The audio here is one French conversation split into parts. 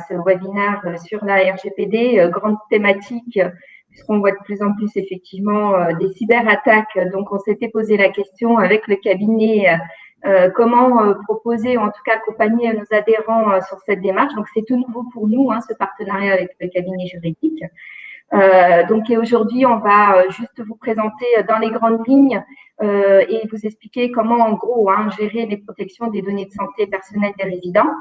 ce webinaire sur la RGPD, grande thématique, puisqu'on voit de plus en plus effectivement des cyberattaques. Donc, on s'était posé la question avec le cabinet comment proposer, ou en tout cas accompagner nos adhérents sur cette démarche. Donc, c'est tout nouveau pour nous, ce partenariat avec le cabinet juridique. Donc, et aujourd'hui, on va juste vous présenter dans les grandes lignes et vous expliquer comment, en gros, gérer les protections des données de santé personnelles des résidents.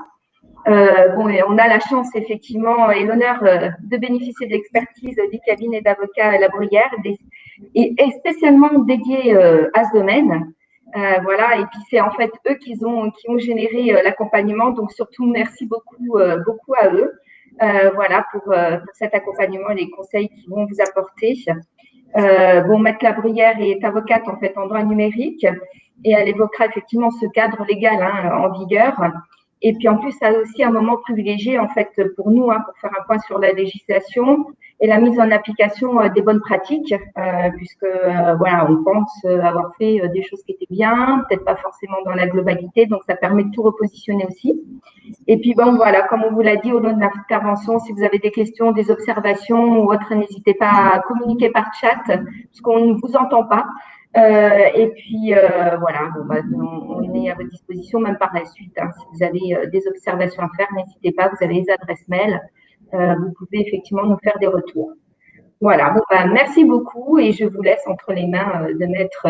Et on a la chance, effectivement, et l'honneur de bénéficier de l'expertise du cabinet d'avocats La Bruyère et spécialement dédié à ce domaine. Voilà, et puis c'est en fait eux qui ont généré l'accompagnement, donc surtout merci beaucoup à eux. Voilà pour cet accompagnement et les conseils qu'ils vont vous apporter. Maître La Bruyère est avocate en fait en droit numérique et elle évoquera effectivement ce cadre légal en vigueur. Et puis en plus, ça a aussi un moment privilégié en fait pour nous pour faire un point sur la législation et la mise en application des bonnes pratiques, puisque on pense avoir fait des choses qui étaient bien, peut-être pas forcément dans la globalité, donc ça permet de tout repositionner aussi. Et puis comme on vous l'a dit au long de l'intervention, si vous avez des questions, des observations ou autres, n'hésitez pas à communiquer par chat, puisqu'on ne vous entend pas. Et puis on est à votre disposition même par la suite. Si vous avez des observations à faire, n'hésitez pas, vous avez les adresses mail. Vous pouvez effectivement nous faire des retours. Voilà, merci beaucoup et je vous laisse entre les mains de Maître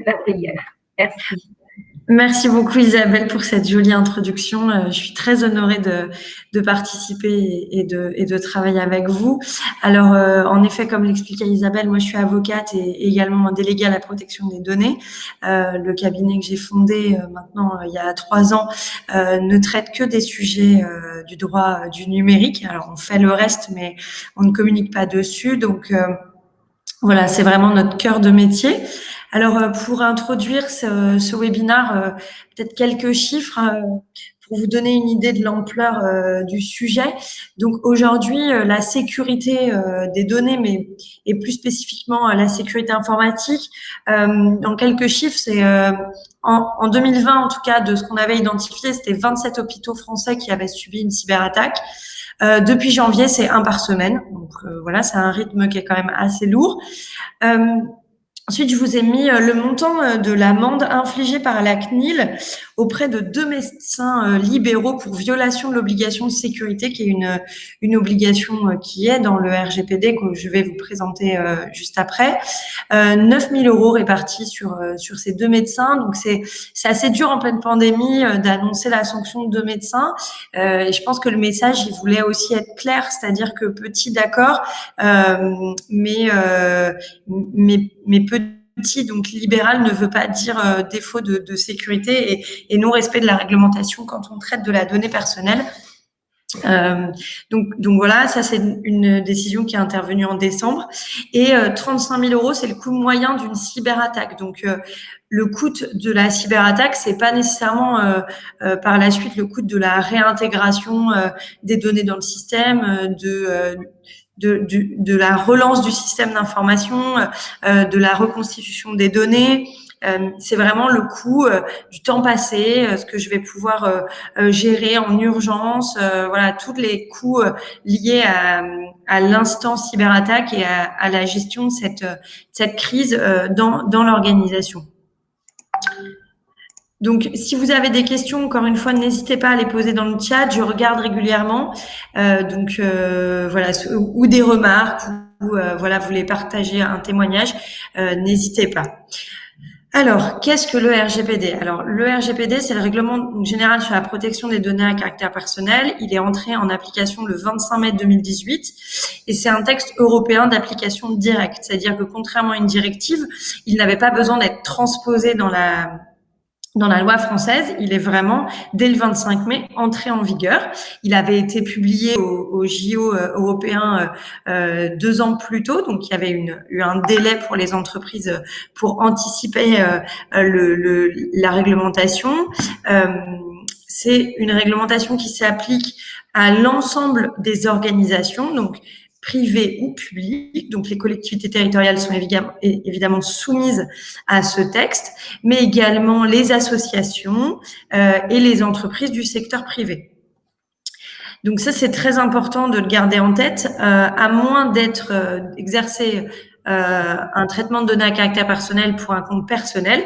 La Bruyère. Merci. Merci beaucoup Isabelle pour cette jolie introduction. Je suis très honorée de participer et de travailler avec vous. Alors, en effet, comme l'expliquait Isabelle, moi je suis avocate et également déléguée à la protection des données. Le cabinet que j'ai fondé maintenant il y a 3 ans ne traite que des sujets du droit du numérique. Alors, on fait le reste, mais on ne communique pas dessus. Donc, voilà, c'est vraiment notre cœur de métier. Alors, pour introduire ce webinaire, peut-être quelques chiffres pour vous donner une idée de l'ampleur du sujet. Donc, aujourd'hui, la sécurité des données, et plus spécifiquement la sécurité informatique, en quelques chiffres, c'est en 2020, en tout cas, de ce qu'on avait identifié, c'était 27 hôpitaux français qui avaient subi une cyberattaque. Depuis janvier, c'est 1 par semaine. Donc, voilà, c'est un rythme qui est quand même assez lourd. Ensuite, je vous ai mis le montant de l'amende infligée par la CNIL auprès de 2 médecins libéraux pour violation de l'obligation de sécurité, qui est une obligation qui est dans le RGPD que je vais vous présenter juste après. 9 000 € répartis sur ces 2 médecins. Donc, c'est assez dur en pleine pandémie d'annoncer la sanction de 2 médecins. Et je pense que le message, il voulait aussi être clair, c'est-à-dire que petit, d'accord, mais petit, donc libéral ne veut pas dire défaut de sécurité et non-respect de la réglementation quand on traite de la donnée personnelle. Donc voilà, ça c'est une décision qui est intervenue en décembre. Et 35 000 €, c'est le coût moyen d'une cyberattaque. Donc le coût de la cyberattaque, c'est pas nécessairement par la suite le coût de la réintégration des données dans le système, de la relance du système d'information, de la reconstitution des données. C'est vraiment le coût du temps passé, ce que je vais pouvoir gérer en urgence, voilà, tous les coûts liés à l'instant cyberattaque et à la gestion de cette crise dans l'organisation. Donc, si vous avez des questions, encore une fois, n'hésitez pas à les poser dans le chat. Je regarde régulièrement. Voilà, ou des remarques, ou voilà, vous voulez partager un témoignage, n'hésitez pas. Alors, qu'est-ce que le RGPD? Alors, le RGPD, c'est le règlement général sur la protection des données à caractère personnel. Il est entré en application le 25 mai 2018 et c'est un texte européen d'application directe. C'est-à-dire que contrairement à une directive, il n'avait pas besoin d'être transposé dans la loi française, il est vraiment, dès le 25 mai, entré en vigueur. Il avait été publié au JO européen 2 ans plus tôt, donc il y avait eu un délai pour les entreprises pour anticiper la réglementation. C'est une réglementation qui s'applique à l'ensemble des organisations, donc privées ou publiques. Donc, les collectivités territoriales sont évidemment soumises à ce texte, mais également les associations et les entreprises du secteur privé. Donc ça, c'est très important de le garder en tête, à moins d'être exercé un traitement de données à caractère personnel pour un compte personnel,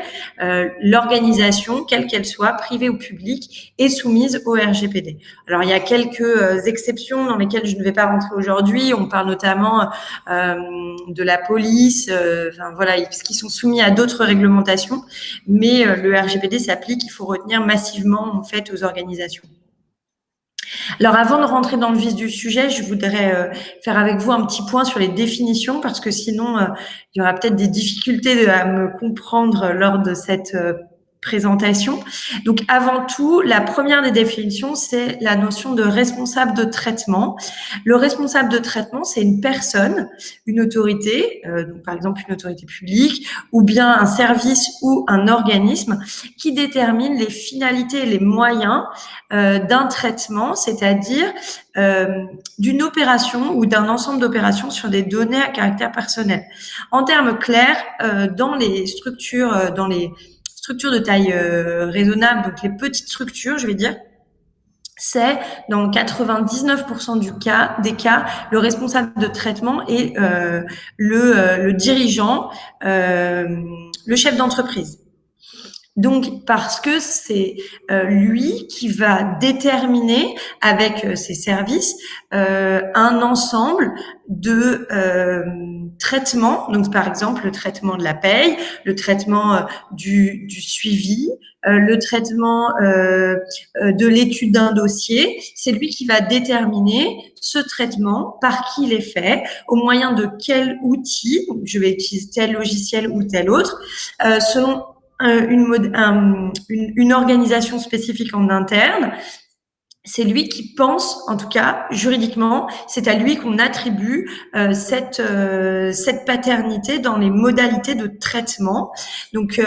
l'organisation, quelle qu'elle soit, privée ou publique, est soumise au RGPD. Alors, il y a quelques exceptions dans lesquelles je ne vais pas rentrer aujourd'hui. On parle notamment de la police, enfin voilà, qui sont soumis à d'autres réglementations, mais le RGPD s'applique. Il faut retenir massivement en fait aux organisations. Alors, avant de rentrer dans le vif du sujet, je voudrais faire avec vous un petit point sur les définitions, parce que sinon, il y aura peut-être des difficultés à me comprendre lors de cette présentation. Donc, avant tout, la première des définitions, c'est la notion de responsable de traitement. Le responsable de traitement, c'est une personne, une autorité, donc par exemple une autorité publique, ou bien un service ou un organisme qui détermine les finalités et les moyens d'un traitement, c'est-à-dire d'une opération ou d'un ensemble d'opérations sur des données à caractère personnel. En termes clairs, dans les structures de taille raisonnable, donc les petites structures, je vais dire, c'est dans 99% des cas, le responsable de traitement est le dirigeant, le chef d'entreprise. Donc, parce que c'est lui qui va déterminer avec ses services un ensemble de traitements. Donc, par exemple, le traitement de la paye, le traitement du suivi, le traitement de l'étude d'un dossier. C'est lui qui va déterminer ce traitement, par qui il est fait, au moyen de quel outil. Donc, je vais utiliser tel logiciel ou tel autre, selon une organisation spécifique en interne. C'est lui qui pense, en tout cas juridiquement, c'est à lui qu'on attribue cette paternité dans les modalités de traitement, donc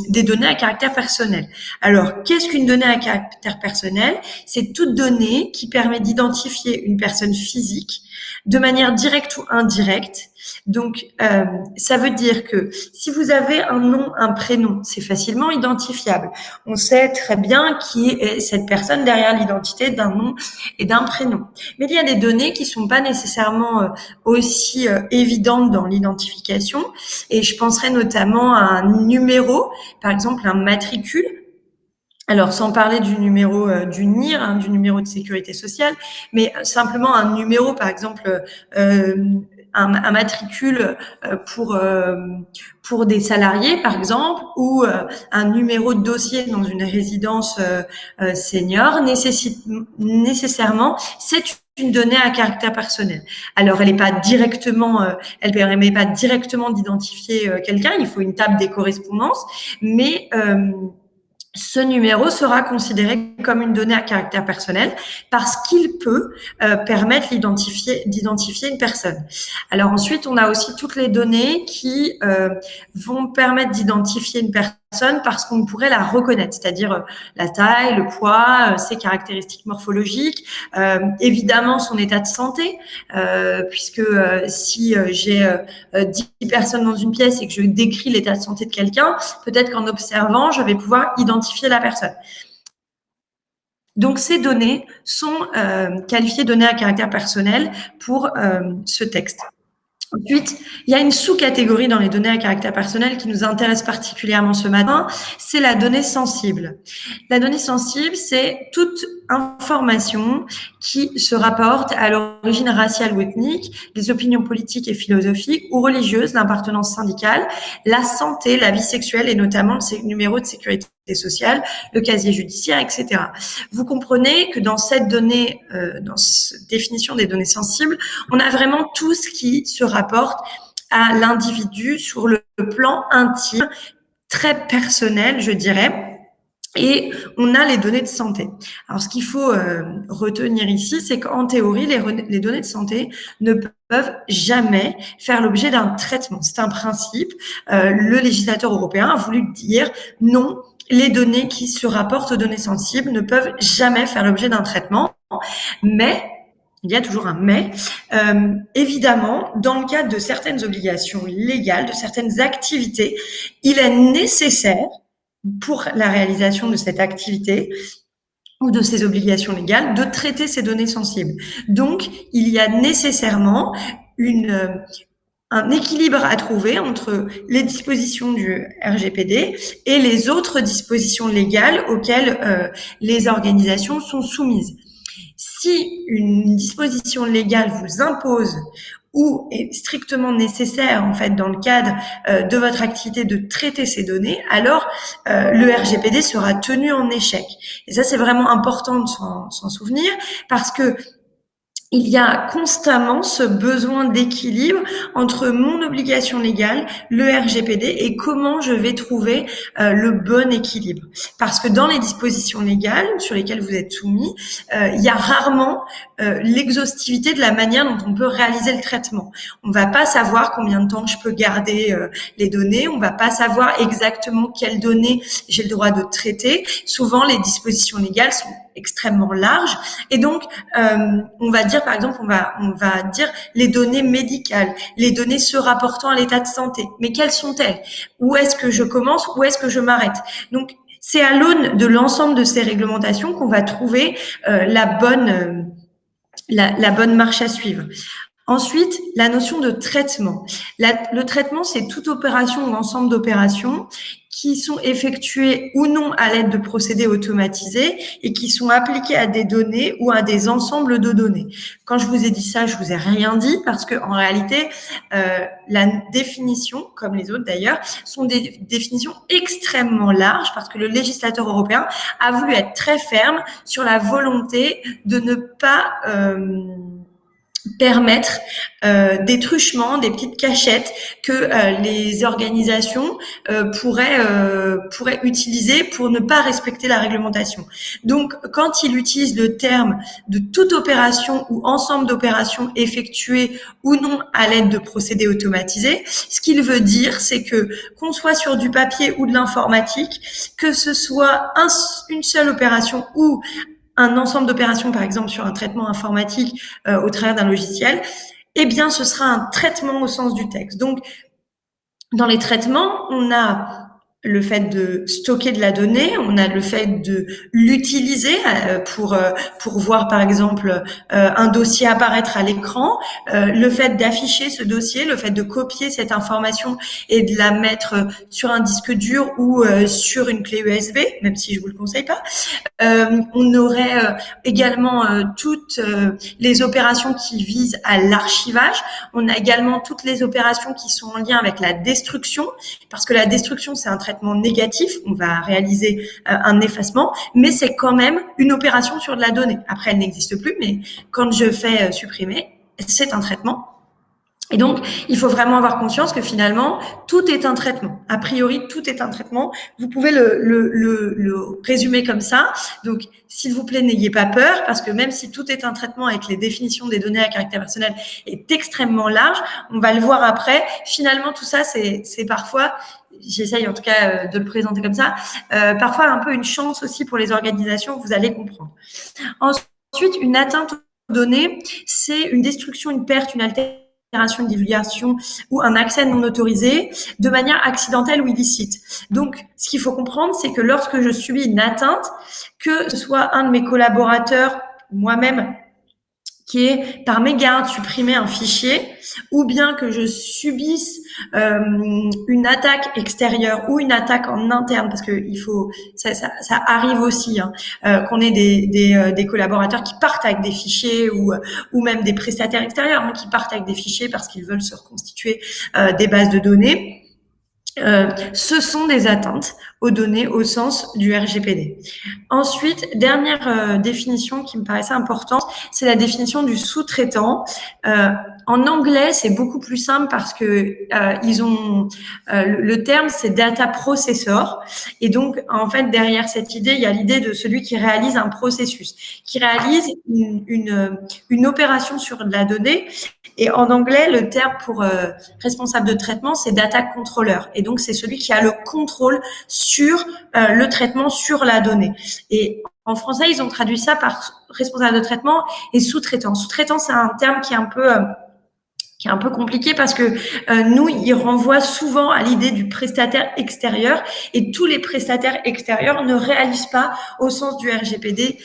des données à caractère personnel. Alors, qu'est-ce qu'une donnée à caractère personnel? C'est toute donnée qui permet d'identifier une personne physique de manière directe ou indirecte. Donc, ça veut dire que si vous avez un nom, un prénom, c'est facilement identifiable. On sait très bien qui est cette personne derrière l'identité d'un nom et d'un prénom. Mais il y a des données qui sont pas nécessairement aussi évidentes dans l'identification. Et je penserais notamment à un numéro, par exemple un matricule. Alors, sans parler du numéro du NIR, du numéro de sécurité sociale, mais simplement un numéro, par exemple, un matricule pour des salariés, par exemple, ou un numéro de dossier dans une résidence senior, nécessairement, c'est une donnée à caractère personnel. Alors, elle permet pas directement d'identifier quelqu'un. Il faut une table des correspondances, mais ce numéro sera considéré comme une donnée à caractère personnel parce qu'il peut permettre d'identifier une personne. Alors ensuite, on a aussi toutes les données qui vont permettre d'identifier une personne parce qu'on pourrait la reconnaître, c'est-à-dire la taille, le poids, ses caractéristiques morphologiques, évidemment son état de santé, puisque si j'ai 10 personnes dans une pièce et que je décris l'état de santé de quelqu'un, peut-être qu'en observant, je vais pouvoir identifier la personne. Donc, ces données sont qualifiées données à caractère personnel pour ce texte. Ensuite, il y a une sous-catégorie dans les données à caractère personnel qui nous intéresse particulièrement ce matin, c'est la donnée sensible. La donnée sensible, c'est toute information qui se rapporte à l'origine raciale ou ethnique, les opinions politiques et philosophiques ou religieuses, l'appartenance syndicale, la santé, la vie sexuelle et notamment le numéro de sécurité sociale, le casier judiciaire, etc. Vous comprenez que dans cette donnée, dans cette définition des données sensibles, on a vraiment tout ce qui se rapporte à l'individu sur le plan intime, très personnel, je dirais. Et on a les données de santé. Alors, ce qu'il faut retenir ici, c'est qu'en théorie, les données de santé ne peuvent jamais faire l'objet d'un traitement. C'est un principe. Le législateur européen a voulu dire non, les données qui se rapportent aux données sensibles ne peuvent jamais faire l'objet d'un traitement. Mais il y a toujours un mais. Évidemment, dans le cadre de certaines obligations légales, de certaines activités, il est nécessaire pour la réalisation de cette activité ou de ses obligations légales de traiter ces données sensibles. Donc, il y a nécessairement un équilibre à trouver entre les dispositions du RGPD et les autres dispositions légales auxquelles les organisations sont soumises. Si une disposition légale vous impose ou est strictement nécessaire en fait dans le cadre de votre activité de traiter ces données, alors le RGPD sera tenu en échec. Et ça, c'est vraiment important de s'en souvenir parce que il y a constamment ce besoin d'équilibre entre mon obligation légale, le RGPD, et comment je vais trouver le bon équilibre. Parce que dans les dispositions légales sur lesquelles vous êtes soumis, il y a rarement l'exhaustivité de la manière dont on peut réaliser le traitement. On va pas savoir combien de temps je peux garder les données, on va pas savoir exactement quelles données j'ai le droit de traiter. Souvent, les dispositions légales sont extrêmement larges et donc on va dire par exemple on va dire les données médicales, les données se rapportant à l'état de santé. Mais quelles sont-elles? Où est-ce que je commence? Où est-ce que je m'arrête? Donc c'est à l'aune de l'ensemble de ces réglementations qu'on va trouver la bonne marche à suivre. Ensuite, la notion de traitement. Le traitement, c'est toute opération ou ensemble d'opérations qui sont effectuées ou non à l'aide de procédés automatisés et qui sont appliqués à des données ou à des ensembles de données. Quand je vous ai dit ça, je vous ai rien dit parce que en réalité, la définition, comme les autres d'ailleurs, sont des définitions extrêmement larges parce que le législateur européen a voulu être très ferme sur la volonté de ne pas permettre des truchements, des petites cachettes que les organisations pourraient utiliser pour ne pas respecter la réglementation. Donc, quand il utilise le terme de toute opération ou ensemble d'opérations effectuées ou non à l'aide de procédés automatisés, ce qu'il veut dire, c'est que qu'on soit sur du papier ou de l'informatique, que ce soit une seule opération ou un ensemble d'opérations, par exemple sur un traitement informatique au travers d'un logiciel, eh bien, ce sera un traitement au sens du texte. Donc, dans les traitements, on a le fait de stocker de la donnée, on a le fait de l'utiliser pour voir par exemple un dossier apparaître à l'écran, le fait d'afficher ce dossier, le fait de copier cette information et de la mettre sur un disque dur ou sur une clé USB, même si je vous le conseille pas. On aurait également toutes les opérations qui visent à l'archivage. On a également toutes les opérations qui sont en lien avec la destruction, parce que la destruction, c'est un traitement négatif. On va réaliser un effacement, mais c'est quand même une opération sur de la donnée. Après, elle n'existe plus, mais quand je fais supprimer, c'est un traitement. Et donc, il faut vraiment avoir conscience que finalement, tout est un traitement. A priori, tout est un traitement. Vous pouvez le résumer comme ça. Donc, s'il vous plaît, n'ayez pas peur, parce que même si tout est un traitement et que les définitions des données à caractère personnel est extrêmement large, on va le voir après. Finalement, tout ça, c'est parfois, j'essaye en tout cas de le présenter comme ça, parfois un peu une chance aussi pour les organisations, vous allez comprendre. Ensuite, une atteinte aux données, c'est une destruction, une perte, une altération, une divulgation ou un accès non autorisé de manière accidentelle ou illicite. Donc, ce qu'il faut comprendre, c'est que lorsque je subis une atteinte, que ce soit un de mes collaborateurs, moi-même, qui est par mégarde supprimer un fichier, ou bien que je subisse une attaque extérieure ou une attaque en interne, parce que il faut, ça arrive aussi, qu'on ait des collaborateurs qui partent avec des fichiers ou même des prestataires extérieurs qui partent avec des fichiers parce qu'ils veulent se reconstituer des bases de données. Ce sont des atteintes aux données au sens du RGPD. Ensuite, dernière définition qui me paraissait importante, c'est la définition du sous-traitant. En anglais, c'est beaucoup plus simple parce que ils ont le terme, c'est data processor, et donc en fait derrière cette idée, il y a l'idée de celui qui réalise un processus, qui réalise une opération sur de la donnée. Et en anglais, le terme pour responsable de traitement, c'est data controller. Et donc, c'est celui qui a le contrôle sur le traitement, sur la donnée. Et en français, ils ont traduit ça par responsable de traitement et sous-traitant. Sous-traitant, c'est un terme qui est un peu qui est un peu compliqué parce que nous, il renvoie souvent à l'idée du prestataire extérieur et tous les prestataires extérieurs ne réalisent pas, au sens du RGPD,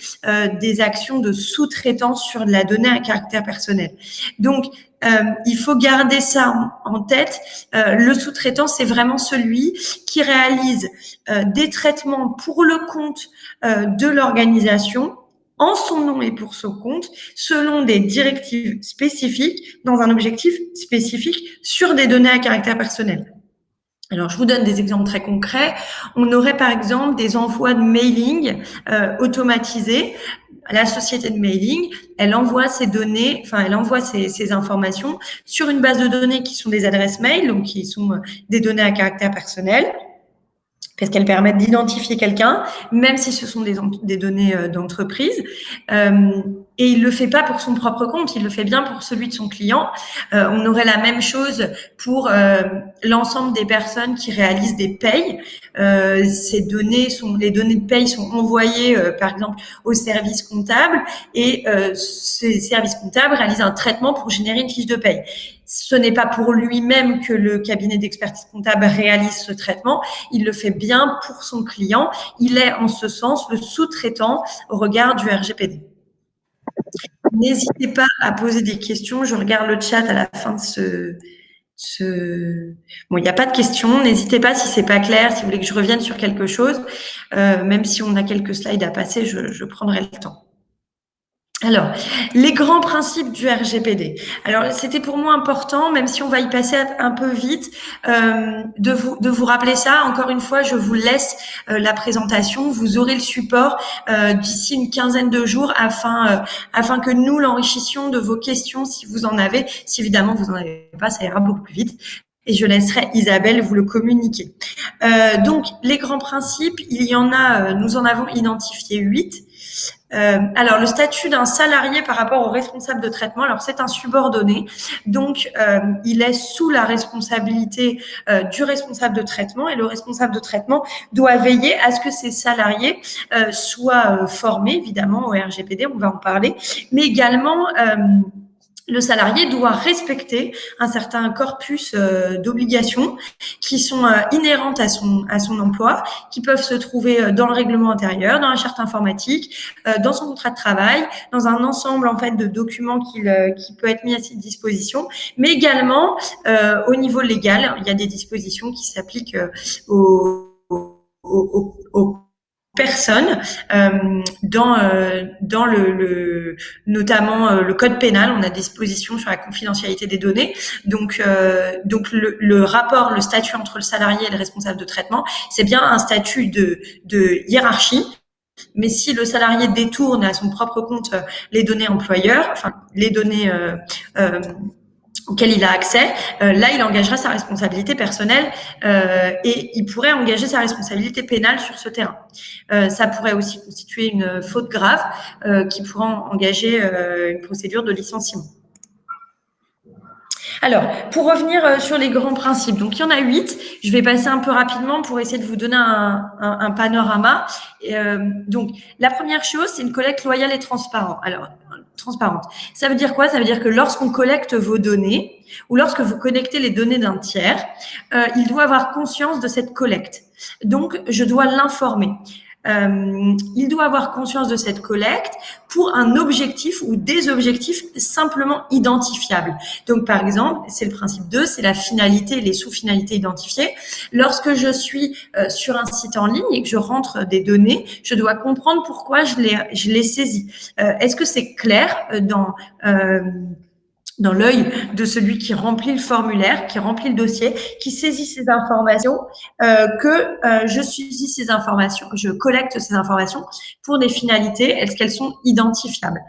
des actions de sous-traitance sur de la donnée à caractère personnel. Donc, il faut garder ça en tête. Le sous-traitant, c'est vraiment celui qui réalise des traitements pour le compte de l'organisation, en son nom et pour son compte, selon des directives spécifiques, dans un objectif spécifique sur des données à caractère personnel. Alors, je vous donne des exemples très concrets. On aurait par exemple des envois de mailing automatisés. La société de mailing, elle envoie ses données, elle envoie ses informations sur une base de données qui sont des adresses mail, donc qui sont des données à caractère personnel, parce qu'elles permettent d'identifier quelqu'un, même si ce sont des données d'entreprise. Et il le fait pas pour son propre compte, il le fait bien pour celui de son client. On aurait la même chose pour l'ensemble des personnes qui réalisent des payes. Les données de paye sont envoyées, par exemple, aux services comptables, et ces services comptables réalisent un traitement pour générer une fiche de paye. Ce n'est pas pour lui-même que le cabinet d'expertise comptable réalise ce traitement, il le fait bien pour son client. Il est en ce sens le sous-traitant au regard du RGPD. N'hésitez pas à poser des questions. Je regarde le chat à la fin de Bon, il n'y a pas de questions. N'hésitez pas si c'est pas clair, si vous voulez que je revienne sur quelque chose. Même si on a quelques slides à passer, je prendrai le temps. Alors, les grands principes du RGPD. Alors, c'était pour moi important, même si on va y passer un peu vite, de vous rappeler ça. Encore une fois, je vous laisse la présentation. Vous aurez le support d'ici une quinzaine de jours afin que nous l'enrichissions de vos questions si vous en avez. Si évidemment vous en avez pas, ça ira beaucoup plus vite. Et je laisserai Isabelle vous le communiquer. Donc, les grands principes, il y en a, nous en avons identifié 8. Alors, le statut d'un salarié par rapport au responsable de traitement, alors c'est un subordonné, donc il est sous la responsabilité du responsable de traitement, et le responsable de traitement doit veiller à ce que ses salariés soient formés, évidemment, au RGPD, on va en parler, mais également le salarié doit respecter un certain corpus d'obligations qui sont inhérentes à son emploi, qui peuvent se trouver dans le règlement intérieur, dans la charte informatique, dans son contrat de travail, dans un ensemble en fait de documents qui peut être mis à sa disposition, mais également au niveau légal, il y a des dispositions qui s'appliquent aux personnes dans notamment le code pénal. On a des dispositions sur la confidentialité des données, donc le rapport, le statut entre le salarié et le responsable de traitement, c'est bien un statut de hiérarchie. Mais si le salarié détourne à son propre compte les données employeurs, enfin les données auquel il a accès, là, il engagera sa responsabilité personnelle et il pourrait engager sa responsabilité pénale sur ce terrain. Ça pourrait aussi constituer une faute grave qui pourrait engager une procédure de licenciement. Alors, pour revenir sur les grands principes, donc il y en a 8. Je vais passer un peu rapidement pour essayer de vous donner un panorama. Donc, la première chose, c'est une collecte loyale et transparente. Ça veut dire quoi? Ça veut dire que lorsqu'on collecte vos données ou lorsque vous connectez les données d'un tiers, il doit avoir conscience de cette collecte. Donc, je dois l'informer. Il doit avoir conscience de cette collecte pour un objectif ou des objectifs simplement identifiables. Donc, par exemple, c'est le principe 2, c'est la finalité et les sous-finalités identifiées. Lorsque je suis sur un site en ligne et que je rentre des données, je dois comprendre pourquoi je les saisis. Est-ce que c'est clair dans l'œil de celui qui remplit le formulaire, qui remplit le dossier, qui saisit ces informations, je collecte ces informations pour des finalités, est-ce qu'elles sont identifiables?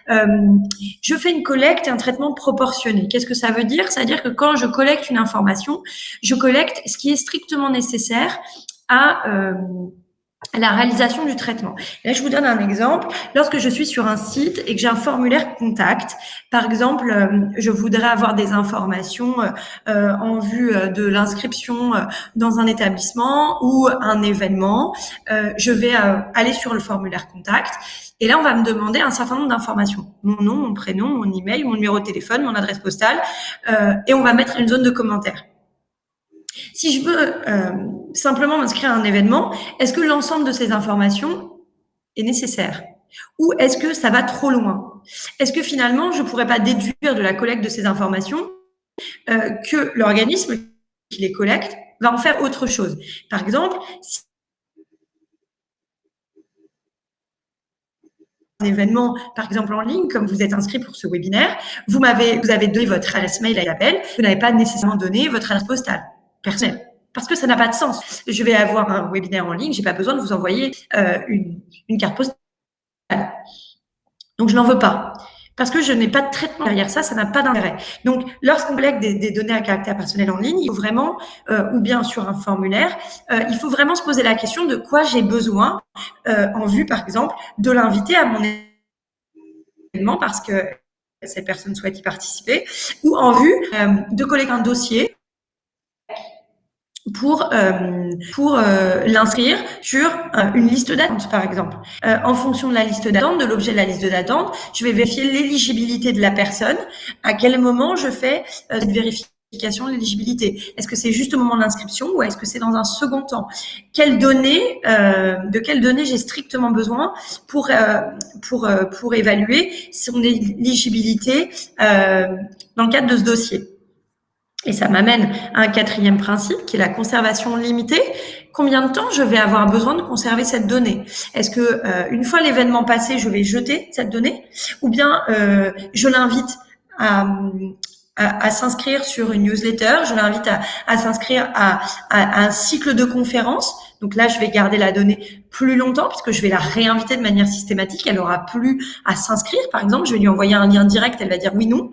Je fais une collecte et un traitement proportionné. Qu'est-ce que ça veut dire? Ça veut dire que quand je collecte une information, je collecte ce qui est strictement nécessaire à la réalisation du traitement. Et là, je vous donne un exemple. Lorsque je suis sur un site et que j'ai un formulaire contact, par exemple, je voudrais avoir des informations en vue de l'inscription dans un établissement ou un événement, je vais aller sur le formulaire contact. Et là, on va me demander un certain nombre d'informations. Mon nom, mon prénom, mon email, mon numéro de téléphone, mon adresse postale, et on va mettre une zone de commentaires. Si je veux simplement m'inscrire à un événement, est-ce que l'ensemble de ces informations est nécessaire? Ou est-ce que ça va trop loin? Est-ce que finalement, je ne pourrais pas déduire de la collecte de ces informations que l'organisme qui les collecte va en faire autre chose? Par exemple, si un événement, par exemple en ligne, comme vous êtes inscrit pour ce webinaire, vous avez donné votre adresse mail à Isabelle, vous n'avez pas nécessairement donné votre adresse postale personnelle. Parce que ça n'a pas de sens. Je vais avoir un webinaire en ligne, j'ai pas besoin de vous envoyer une carte postale. Donc je n'en veux pas. Parce que je n'ai pas de traitement derrière ça, ça n'a pas d'intérêt. Donc, lorsqu'on collecte des données à caractère personnel en ligne, il faut vraiment, ou bien sur un formulaire, il faut vraiment se poser la question de quoi j'ai besoin en vue, par exemple, de l'inviter à mon événement parce que cette personne souhaite y participer, ou en vue de collecter un dossier pour l'inscrire sur une liste d'attente, par exemple. En fonction de la liste d'attente, de l'objet de la liste d'attente, je vais vérifier l'éligibilité de la personne. À quel moment je fais cette vérification de l'éligibilité? Est-ce que c'est juste au moment de l'inscription ou est-ce que c'est dans un second temps? De quelles données j'ai strictement besoin pour évaluer son éligibilité dans le cadre de ce dossier? Et ça m'amène à un quatrième principe qui est la conservation limitée. Combien de temps je vais avoir besoin de conserver cette donnée? Est-ce que une fois l'événement passé, je vais jeter cette donnée, ou bien je l'invite à s'inscrire sur une newsletter, je l'invite à s'inscrire à un cycle de conférences. Donc là, je vais garder la donnée plus longtemps puisque je vais la réinviter de manière systématique. Elle aura plus à s'inscrire. Par exemple, je vais lui envoyer un lien direct, elle va dire oui, non.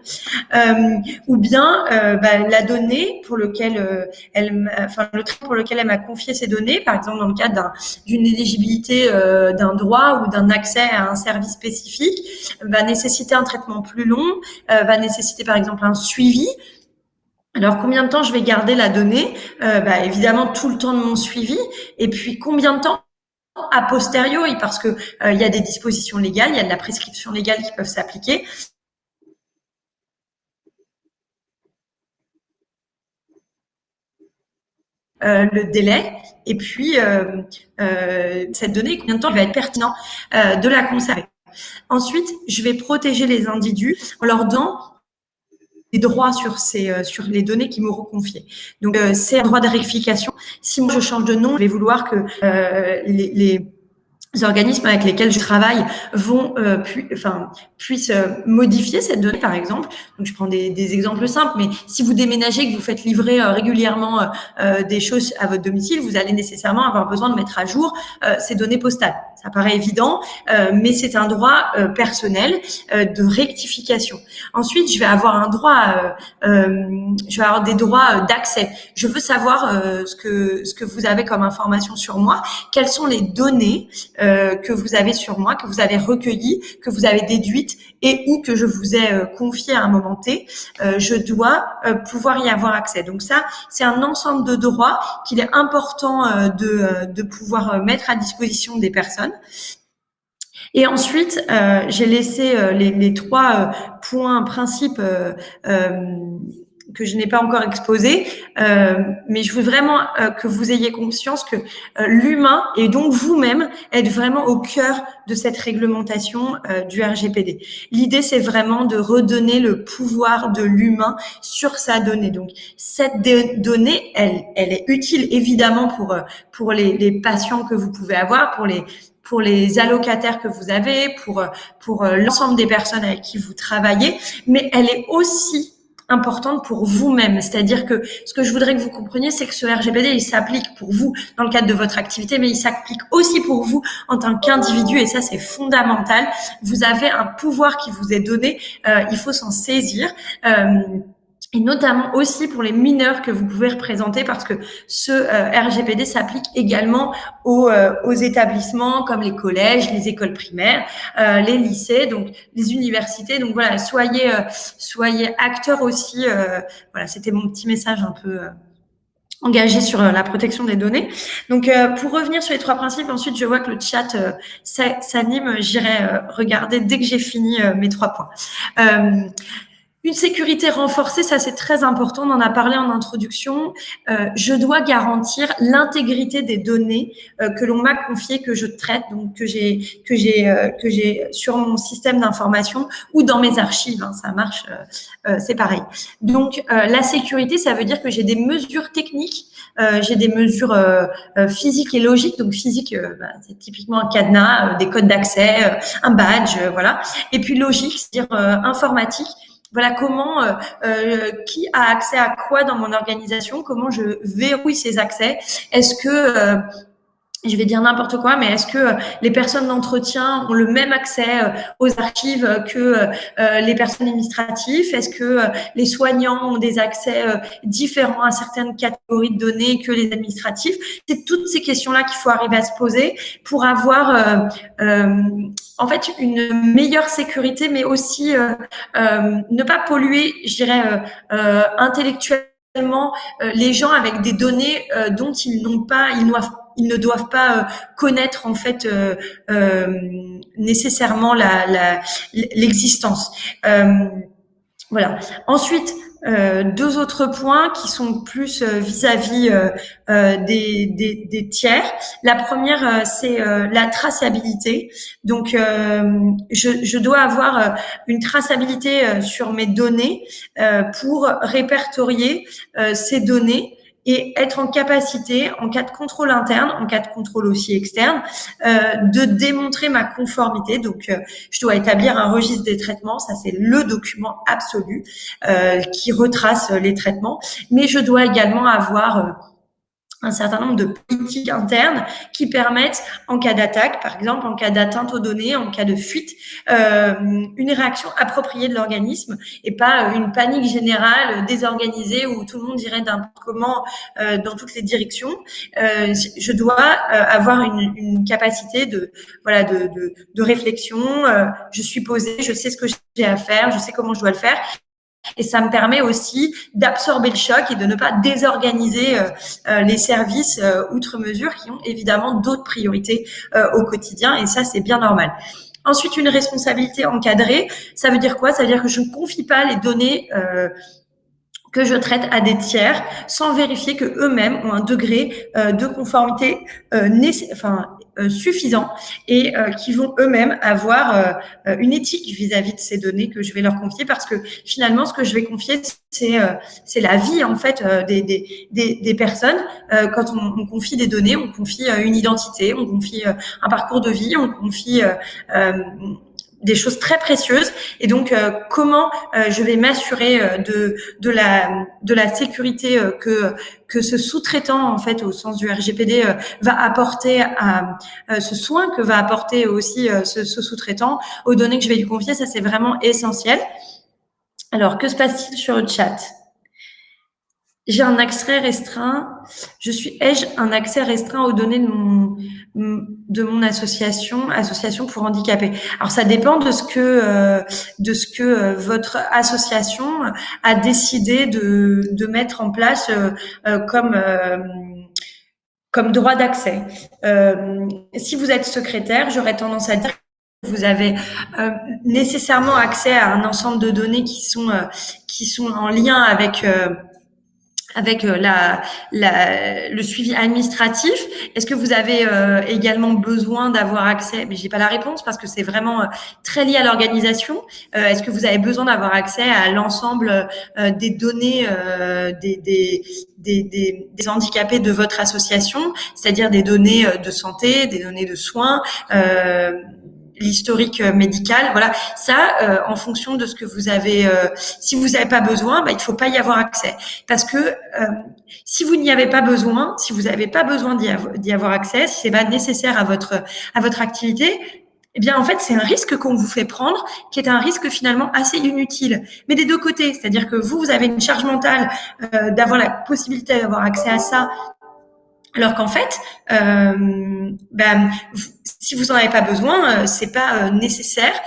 Ou bien la donnée pour lequel le traitement pour lequel elle m'a confié ces données, par exemple dans le cadre d'une éligibilité d'un droit ou d'un accès à un service spécifique, va nécessiter un traitement plus long, va nécessiter par exemple un suivi. Alors, combien de temps je vais garder la donnée? Évidemment, tout le temps de mon suivi. Et puis, combien de temps a posteriori? Parce que il y a des dispositions légales, il y a de la prescription légale qui peuvent s'appliquer. Le délai et puis cette donnée, combien de temps il va être pertinent de la conserver. Ensuite, je vais protéger les individus en leur donnant des droits sur les données qui m'auront confiées. Donc, c'est un droit de rectification. Si moi je change de nom, je vais vouloir que les organismes avec lesquels je travaille puissent modifier cette donnée, par exemple. Donc, je prends des exemples simples, mais si vous déménagez, que vous faites livrer régulièrement des choses à votre domicile, vous allez nécessairement avoir besoin de mettre à jour ces données postales. Ça paraît évident, mais c'est un droit personnel de rectification. Ensuite, je vais avoir un droit, je vais avoir des droits d'accès. Je veux savoir ce que vous avez comme information sur moi, quelles sont les données que vous avez sur moi, que vous avez recueillies, que vous avez déduites et ou que je vous ai confiées à un moment T. Je dois pouvoir y avoir accès. Donc ça, c'est un ensemble de droits qu'il est important de pouvoir mettre à disposition des personnes. Et ensuite, j'ai laissé les trois principes que je n'ai pas encore exposés, mais je veux vraiment que vous ayez conscience que l'humain et donc vous-même êtes vraiment au cœur de cette réglementation du RGPD. L'idée, c'est vraiment de redonner le pouvoir de l'humain sur sa donnée. Donc, cette donnée, elle est utile évidemment pour les patients que vous pouvez avoir, pour les allocataires que vous avez, pour l'ensemble des personnes avec qui vous travaillez, mais elle est aussi importante pour vous-même. C'est-à-dire que ce que je voudrais que vous compreniez, c'est que ce RGPD, il s'applique pour vous dans le cadre de votre activité, mais il s'applique aussi pour vous en tant qu'individu, et ça, c'est fondamental. Vous avez un pouvoir qui vous est donné, il faut s'en saisir. et notamment aussi pour les mineurs que vous pouvez représenter, parce que ce RGPD s'applique également aux établissements comme les collèges, les écoles primaires, les lycées, donc les universités. Donc voilà, soyez acteurs aussi. Voilà, c'était mon petit message un peu engagé sur la protection des données. Donc, pour revenir sur les 3 principes, ensuite, je vois que le chat s'anime. J'irai regarder dès que j'ai fini mes 3 points. Une sécurité renforcée, ça c'est très important, on en a parlé en introduction. Je dois garantir l'intégrité des données que l'on m'a confiées, que je traite, donc que j'ai sur mon système d'information ou dans mes archives. Hein, ça marche, c'est pareil. Donc la sécurité, ça veut dire que j'ai des mesures techniques, j'ai des mesures physiques et logiques. Donc physique, c'est typiquement un cadenas, des codes d'accès, un badge, voilà. Et puis logique, c'est-à-dire informatique. Voilà comment, qui a accès à quoi dans mon organisation, comment je verrouille ces accès. Est-ce que, je vais dire n'importe quoi, mais est-ce que les personnes d'entretien ont le même accès aux archives que les personnes administratives? Est-ce que les soignants ont des accès différents à certaines catégories de données que les administratifs? C'est toutes ces questions-là qu'il faut arriver à se poser pour avoir en fait une meilleure sécurité, mais aussi ne pas polluer, je dirais, intellectuellement les gens avec des données dont ils ne doivent pas connaître en fait nécessairement l'existence. Voilà. Ensuite, 2 autres points qui sont plus vis-à-vis des tiers. La première, c'est la traçabilité. Donc, je dois avoir une traçabilité sur mes données pour répertorier ces données et être en capacité, en cas de contrôle interne, en cas de contrôle aussi externe, de démontrer ma conformité. Donc, je dois établir un registre des traitements. Ça, c'est le document absolu qui retrace les traitements. Mais je dois également avoir un certain nombre de politiques internes qui permettent, en cas d'attaque, par exemple, en cas d'atteinte aux données, en cas de fuite, une réaction appropriée de l'organisme et pas une panique générale désorganisée où tout le monde irait n'importe comment dans toutes les directions. Je dois avoir une capacité de réflexion. Je suis posée, je sais ce que j'ai à faire, je sais comment je dois le faire. Et ça me permet aussi d'absorber le choc et de ne pas désorganiser les services outre mesure qui ont évidemment d'autres priorités au quotidien. Et ça, c'est bien normal. Ensuite, une responsabilité encadrée. Ça veut dire quoi? Ça veut dire que je ne confie pas les données que je traite à des tiers sans vérifier que eux-mêmes ont un degré de conformité suffisant et qui vont eux-mêmes avoir une éthique vis-à-vis de ces données que je vais leur confier, parce que finalement ce que je vais confier c'est la vie en fait des personnes. Quand on confie des données, on confie une identité, on confie un parcours de vie, on confie des choses très précieuses. Et donc comment je vais m'assurer de la sécurité que ce sous-traitant en fait au sens du RGPD va apporter à ce soin que va apporter aussi ce sous-traitant aux données que je vais lui confier. Ça, c'est vraiment essentiel. Alors, que se passe-t-il sur le chat? J'ai un accès restreint. Ai-je un accès restreint aux données de mon association pour handicapés? Alors ça dépend de ce que votre association a décidé de mettre en place comme droit d'accès. Si vous êtes secrétaire, j'aurais tendance à dire que vous avez nécessairement accès à un ensemble de données qui sont en lien avec le suivi administratif. Est-ce que vous avez également besoin d'avoir accès? Mais j'ai pas la réponse parce que c'est vraiment très lié à l'organisation. Est-ce que vous avez besoin d'avoir accès à l'ensemble des données des handicapés de votre association, c'est-à-dire des données de santé, des données de soins, l'historique médical, voilà. Ça, en fonction de ce que vous avez, si vous n'avez pas besoin, il faut pas y avoir accès, parce que si vous n'y avez pas besoin, si vous n'avez pas besoin d'y avoir accès, si c'est pas nécessaire à votre activité, eh bien, en fait, c'est un risque qu'on vous fait prendre, qui est un risque finalement assez inutile. Mais des deux côtés, c'est-à-dire que vous avez une charge mentale d'avoir la possibilité d'avoir accès à ça, alors qu'en fait, si vous en avez pas besoin, c'est pas nécessaire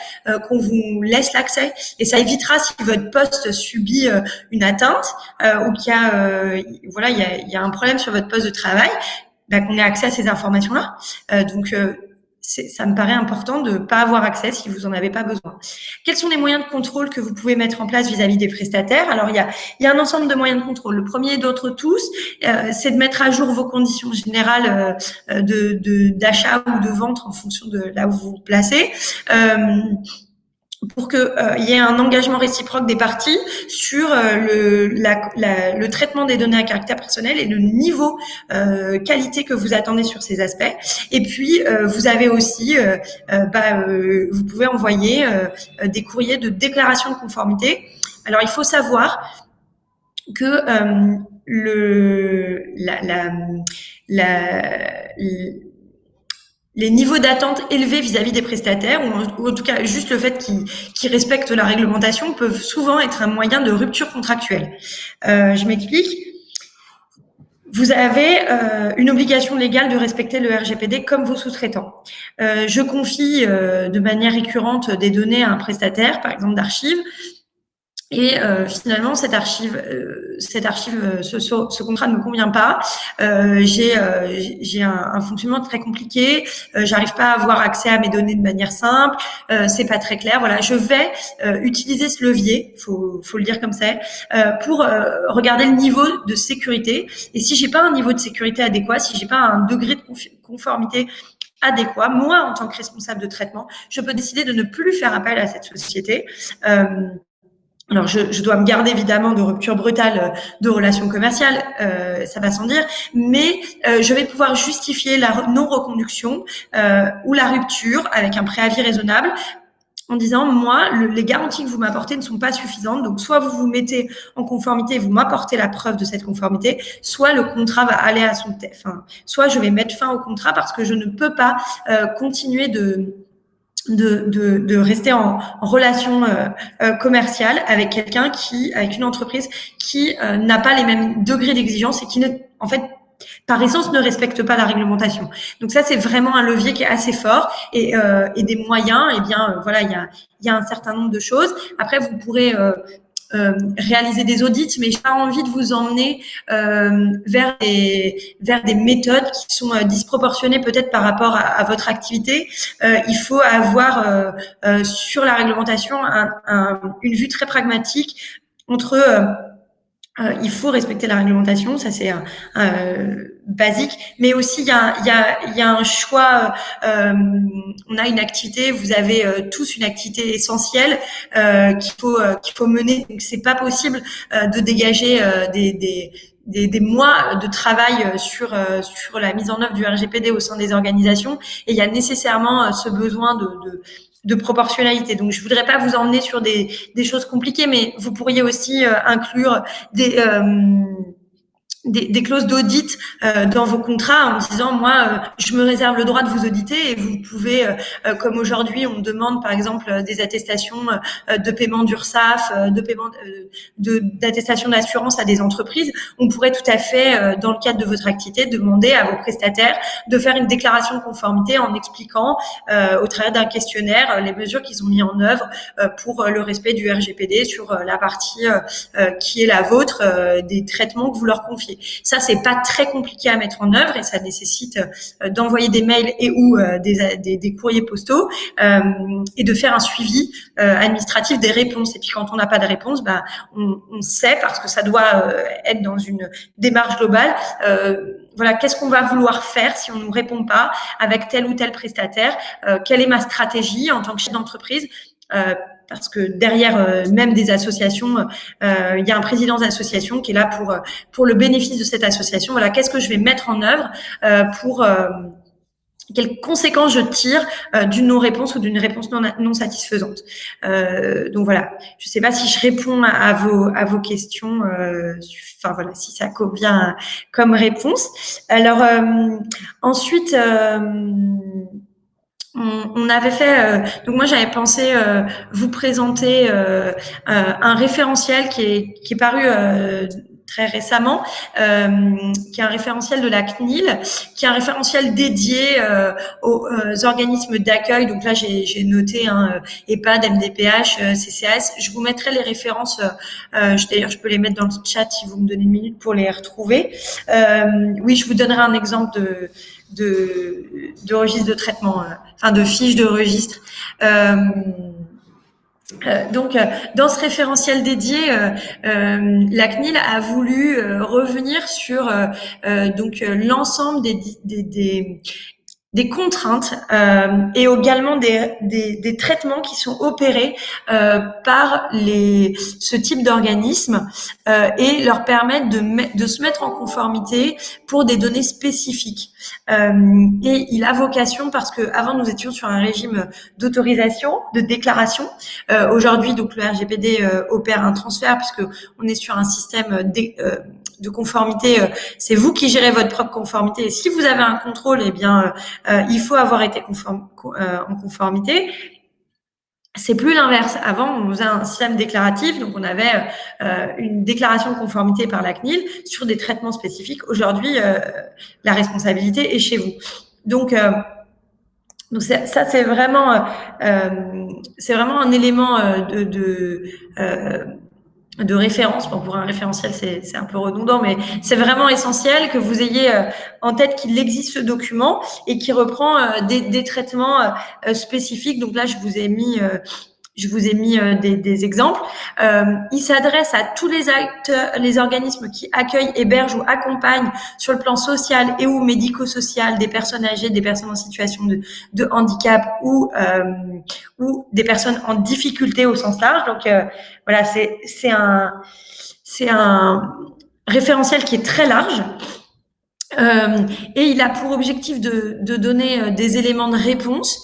qu'on vous laisse l'accès. Et ça évitera si votre poste subit une atteinte ou qu'il y a, il y a un problème sur votre poste de travail, qu'on ait accès à ces informations-là. Ça me paraît important de ne pas avoir accès si vous n'en avez pas besoin. Quels sont les moyens de contrôle que vous pouvez mettre en place vis-à-vis des prestataires? Alors, il y a un ensemble de moyens de contrôle. Le premier d'entre tous, c'est de mettre à jour vos conditions générales d'achat ou de vente en fonction de là où vous vous placez. Pour que y ait un engagement réciproque des parties sur le traitement des données à caractère personnel et le niveau qualité que vous attendez sur ces aspects. Et puis vous avez aussi vous pouvez envoyer des courriers de déclaration de conformité. Alors il faut savoir que les niveaux d'attente élevés vis-à-vis des prestataires, ou en tout cas juste le fait qu'ils respectent la réglementation, peuvent souvent être un moyen de rupture contractuelle. Je m'explique. Vous avez une obligation légale de respecter le RGPD comme vos sous-traitants. Je confie de manière récurrente des données à un prestataire, par exemple d'archives, et finalement, ce contrat ne me convient pas. J'ai un fonctionnement très compliqué. J'arrive pas à avoir accès à mes données de manière simple. C'est pas très clair. Voilà, je vais utiliser ce levier, faut le dire comme ça, pour regarder le niveau de sécurité. Et si j'ai pas un niveau de sécurité adéquat, si j'ai pas un degré de conformité adéquat, moi, en tant que responsable de traitement, je peux décider de ne plus faire appel à cette société. Alors, je dois me garder évidemment de rupture brutale de relations commerciales, ça va sans dire, mais je vais pouvoir justifier la non-reconduction ou la rupture avec un préavis raisonnable en disant, moi, les garanties que vous m'apportez ne sont pas suffisantes, donc soit vous vous mettez en conformité et vous m'apportez la preuve de cette conformité, soit le contrat va aller à son terme, soit je vais mettre fin au contrat parce que je ne peux pas continuer de rester en relation commerciale avec avec une entreprise qui n'a pas les mêmes degrés d'exigence et qui en fait, par essence, ne respecte pas la réglementation. Donc ça, c'est vraiment un levier qui est assez fort et des moyens. Eh bien, voilà, il y a un certain nombre de choses. Après, vous pourrez réaliser des audits, mais j'ai pas envie de vous emmener vers des méthodes qui sont disproportionnées peut-être par rapport à votre activité. Il faut avoir sur la réglementation une vue très pragmatique entre il faut respecter la réglementation, ça c'est basique, mais aussi il y a un choix. On a une activité, vous avez tous une activité essentielle qu'il faut mener. Donc c'est pas possible de dégager des mois de travail sur la mise en œuvre du RGPD au sein des organisations, et il y a nécessairement ce besoin de proportionnalité. Donc, je voudrais pas vous emmener sur des choses compliquées, mais vous pourriez aussi inclure des clauses d'audit dans vos contrats en disant, moi, je me réserve le droit de vous auditer, et vous pouvez, comme aujourd'hui, on demande par exemple des attestations de paiement d'URSSAF, de paiement d'attestation d'assurance à des entreprises. On pourrait tout à fait, dans le cadre de votre activité, demander à vos prestataires de faire une déclaration de conformité en expliquant au travers d'un questionnaire les mesures qu'ils ont mis en œuvre pour le respect du RGPD sur la partie qui est la vôtre, des traitements que vous leur confiez. Ça, c'est pas très compliqué à mettre en œuvre et ça nécessite d'envoyer des mails et ou des courriers postaux et de faire un suivi administratif des réponses. Et puis quand on n'a pas de réponse, on sait, parce que ça doit être dans une démarche globale, voilà, qu'est-ce qu'on va vouloir faire si on nous répond pas avec tel ou tel prestataire, quelle est ma stratégie en tant que chef d'entreprise, parce que derrière même des associations, il y a un président d'association qui est là pour le bénéfice de cette association. Voilà, qu'est-ce que je vais mettre en œuvre pour quelles conséquences je tire d'une non-réponse ou d'une réponse non satisfaisante. Donc voilà, je ne sais pas si je réponds à vos questions. Enfin voilà, si ça convient comme réponse. Alors ensuite. on avait fait, donc moi j'avais pensé vous présenter un référentiel qui est paru très récemment, qui est un référentiel de la CNIL, qui est un référentiel dédié aux organismes d'accueil. Donc là j'ai noté EHPAD, MDPH, CCAS. Je vous mettrai les références. D'ailleurs je peux les mettre dans le chat si vous me donnez une minute pour les retrouver. Oui, je vous donnerai un exemple de registre de traitement, enfin de fiche de registre. Donc, dans ce référentiel dédié, la CNIL a voulu revenir sur donc l'ensemble des contraintes et également des traitements qui sont opérés par ce type d'organisme et leur permettre de se mettre en conformité pour des données spécifiques. Et il a vocation, parce que avant nous étions sur un régime d'autorisation, de déclaration. Aujourd'hui, donc le RGPD opère un transfert puisque on est sur un système de conformité. C'est vous qui gérez votre propre conformité. Et si vous avez un contrôle, eh bien, il faut avoir été en conformité. C'est plus l'inverse. Avant, on faisait un système déclaratif, donc on avait une déclaration de conformité par la CNIL sur des traitements spécifiques. Aujourd'hui, la responsabilité est chez vous. Donc ça, c'est vraiment un élément de référence. Bon, pour un référentiel, c'est un peu redondant, mais c'est vraiment essentiel que vous ayez en tête qu'il existe ce document et qui reprend des traitements spécifiques. Donc là, je vous ai mis des exemples. Il s'adresse à tous les acteurs, les organismes qui accueillent, hébergent ou accompagnent sur le plan social et ou médico-social des personnes âgées, des personnes en situation de handicap ou des personnes en difficulté au sens large. Donc voilà, c'est un référentiel qui est très large. Et il a pour objectif de donner des éléments de réponse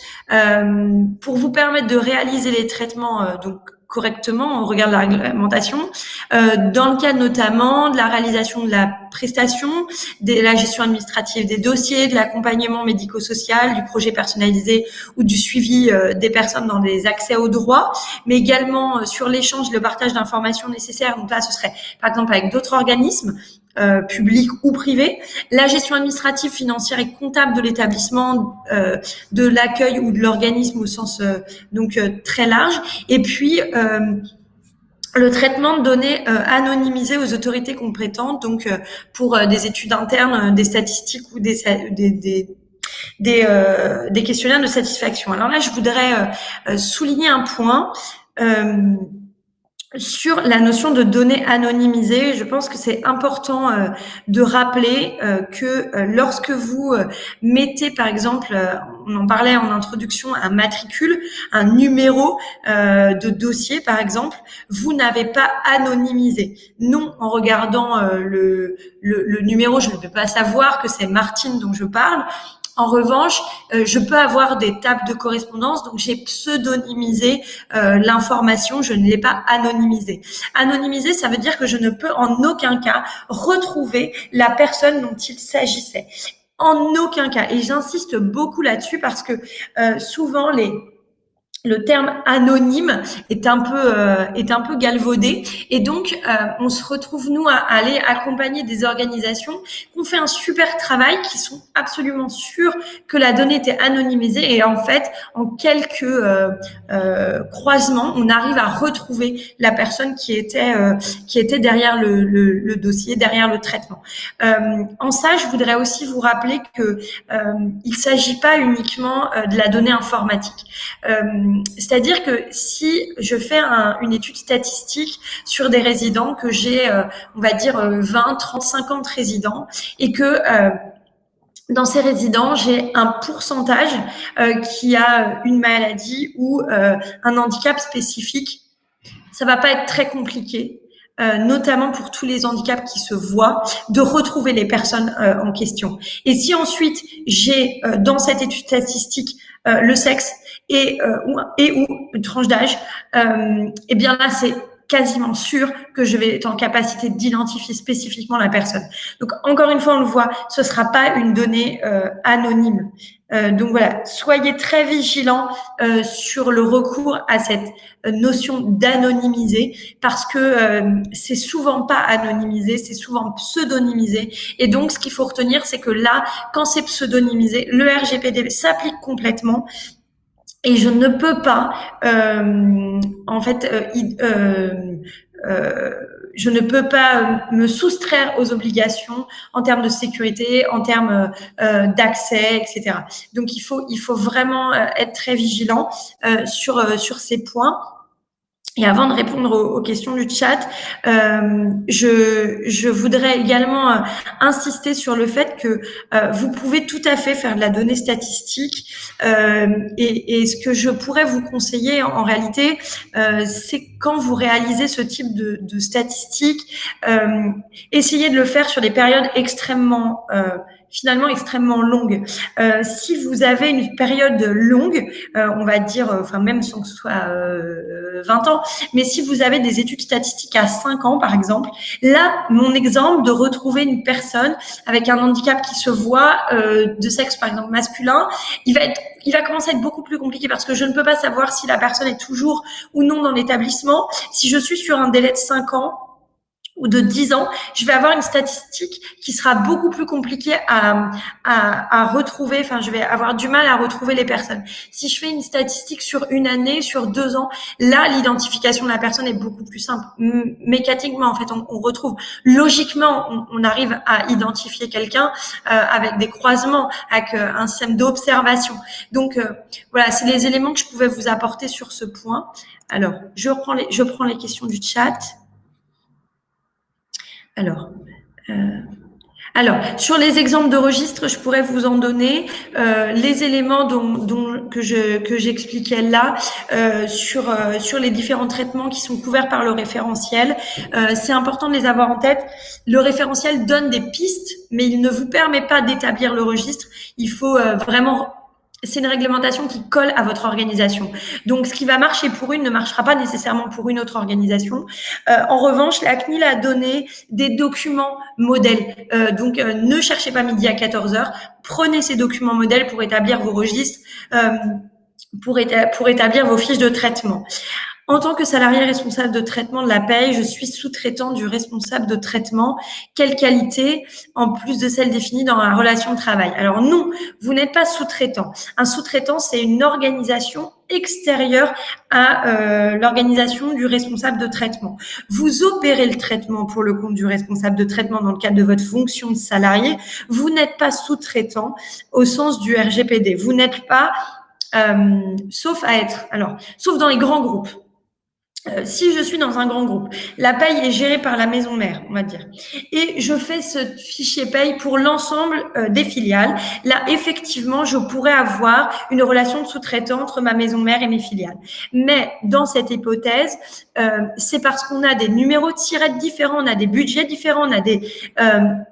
pour vous permettre de réaliser les traitements donc correctement au regard de la réglementation, dans le cadre notamment de la réalisation de la prestation, de la gestion administrative des dossiers, de l'accompagnement médico-social, du projet personnalisé ou du suivi des personnes dans des accès aux droits, mais également sur l'échange et le partage d'informations nécessaires. Donc là, ce serait par exemple avec d'autres organismes, public ou privé, la gestion administrative, financière et comptable de l'établissement, de l'accueil ou de l'organisme au sens très large, et puis le traitement de données anonymisées aux autorités compétentes, donc pour des études internes, des statistiques ou des questionnaires de satisfaction. Alors là, je voudrais souligner un point. Sur la notion de données anonymisées, je pense que c'est important de rappeler que lorsque vous mettez, par exemple, on en parlait en introduction, un matricule, un numéro de dossier, par exemple, vous n'avez pas anonymisé. Non, en regardant le numéro, je ne peux pas savoir que c'est Martine dont je parle. En revanche, je peux avoir des tables de correspondance, donc j'ai pseudonymisé l'information, je ne l'ai pas anonymisée. Anonymisé, ça veut dire que je ne peux en aucun cas retrouver la personne dont il s'agissait. En aucun cas. Et j'insiste beaucoup là-dessus parce que souvent le terme anonyme est un peu galvaudé, et donc on se retrouve nous à aller accompagner des organisations qui ont fait un super travail, qui sont absolument sûrs que la donnée était anonymisée, et en fait en quelques croisements on arrive à retrouver la personne qui était derrière le dossier, derrière le traitement. En ça, je voudrais aussi vous rappeler que il s'agit pas uniquement de la donnée informatique. C'est-à-dire que si je fais une étude statistique sur des résidents, que j'ai, on va dire, 20, 30, 50 résidents, et que dans ces résidents, j'ai un pourcentage qui a une maladie ou un handicap spécifique, ça va pas être très compliqué. Notamment pour tous les handicaps qui se voient, de retrouver les personnes en question. Et si ensuite j'ai dans cette étude statistique le sexe et ou une tranche d'âge, eh bien là c'est quasiment sûr que je vais être en capacité d'identifier spécifiquement la personne. Donc, encore une fois, on le voit, ce sera pas une donnée anonyme. Donc voilà, soyez très vigilants sur le recours à cette notion d'anonymiser, parce que c'est souvent pas anonymisé, c'est souvent pseudonymisé. Et donc, ce qu'il faut retenir, c'est que là, quand c'est pseudonymisé, le RGPD s'applique complètement. Et je ne peux pas, je ne peux pas me soustraire aux obligations en termes de sécurité, en termes d'accès, etc. Donc il faut vraiment être très vigilant sur ces points. Et avant de répondre aux questions du chat, je voudrais également insister sur le fait que vous pouvez tout à fait faire de la donnée statistique. Et ce que je pourrais vous conseiller en réalité, c'est quand vous réalisez ce type de statistiques, essayez de le faire sur des périodes finalement extrêmement longue. Si vous avez une période longue, on va dire, enfin même sans que ce soit 20 ans, mais si vous avez des études statistiques à 5 ans, par exemple, là, mon exemple de retrouver une personne avec un handicap qui se voit de sexe, par exemple, masculin, il va commencer à être beaucoup plus compliqué parce que je ne peux pas savoir si la personne est toujours ou non dans l'établissement. Si je suis sur un délai de 5 ans, ou de 10 ans, je vais avoir une statistique qui sera beaucoup plus compliquée à retrouver. Enfin, je vais avoir du mal à retrouver les personnes. Si je fais une statistique sur une année, sur 2 ans, là, l'identification de la personne est beaucoup plus simple. Mécaniquement, en fait, on retrouve. Logiquement, on arrive à identifier quelqu'un avec des croisements, avec un système d'observation. Donc, voilà, c'est les éléments que je pouvais vous apporter sur ce point. Alors, je prends les questions du chat. Alors, sur les exemples de registres, je pourrais vous en donner les éléments que j'expliquais là sur les différents traitements qui sont couverts par le référentiel. C'est important de les avoir en tête. Le référentiel donne des pistes, mais il ne vous permet pas d'établir le registre. Il faut vraiment... C'est une réglementation qui colle à votre organisation. Donc, ce qui va marcher pour une ne marchera pas nécessairement pour une autre organisation. En revanche, la CNIL a donné des documents modèles. Donc, ne cherchez pas midi à 14h. Prenez ces documents modèles pour établir vos registres, pour établir vos fiches de traitement. En tant que salarié responsable de traitement de la paye, je suis sous-traitant du responsable de traitement. Quelle qualité, en plus de celle définie dans la relation de travail? Alors non, vous n'êtes pas sous-traitant. Un sous-traitant, c'est une organisation extérieure à l'organisation du responsable de traitement. Vous opérez le traitement pour le compte du responsable de traitement dans le cadre de votre fonction de salarié. Vous n'êtes pas sous-traitant au sens du RGPD. Vous n'êtes pas, sauf dans les grands groupes. Si je suis dans un grand groupe, la paye est gérée par la maison mère, on va dire, et je fais ce fichier paye pour l'ensemble des filiales. Là, effectivement, je pourrais avoir une relation de sous-traitant entre ma maison mère et mes filiales. Mais dans cette hypothèse, c'est parce qu'on a des numéros de tirette différents, on a des budgets différents, on a des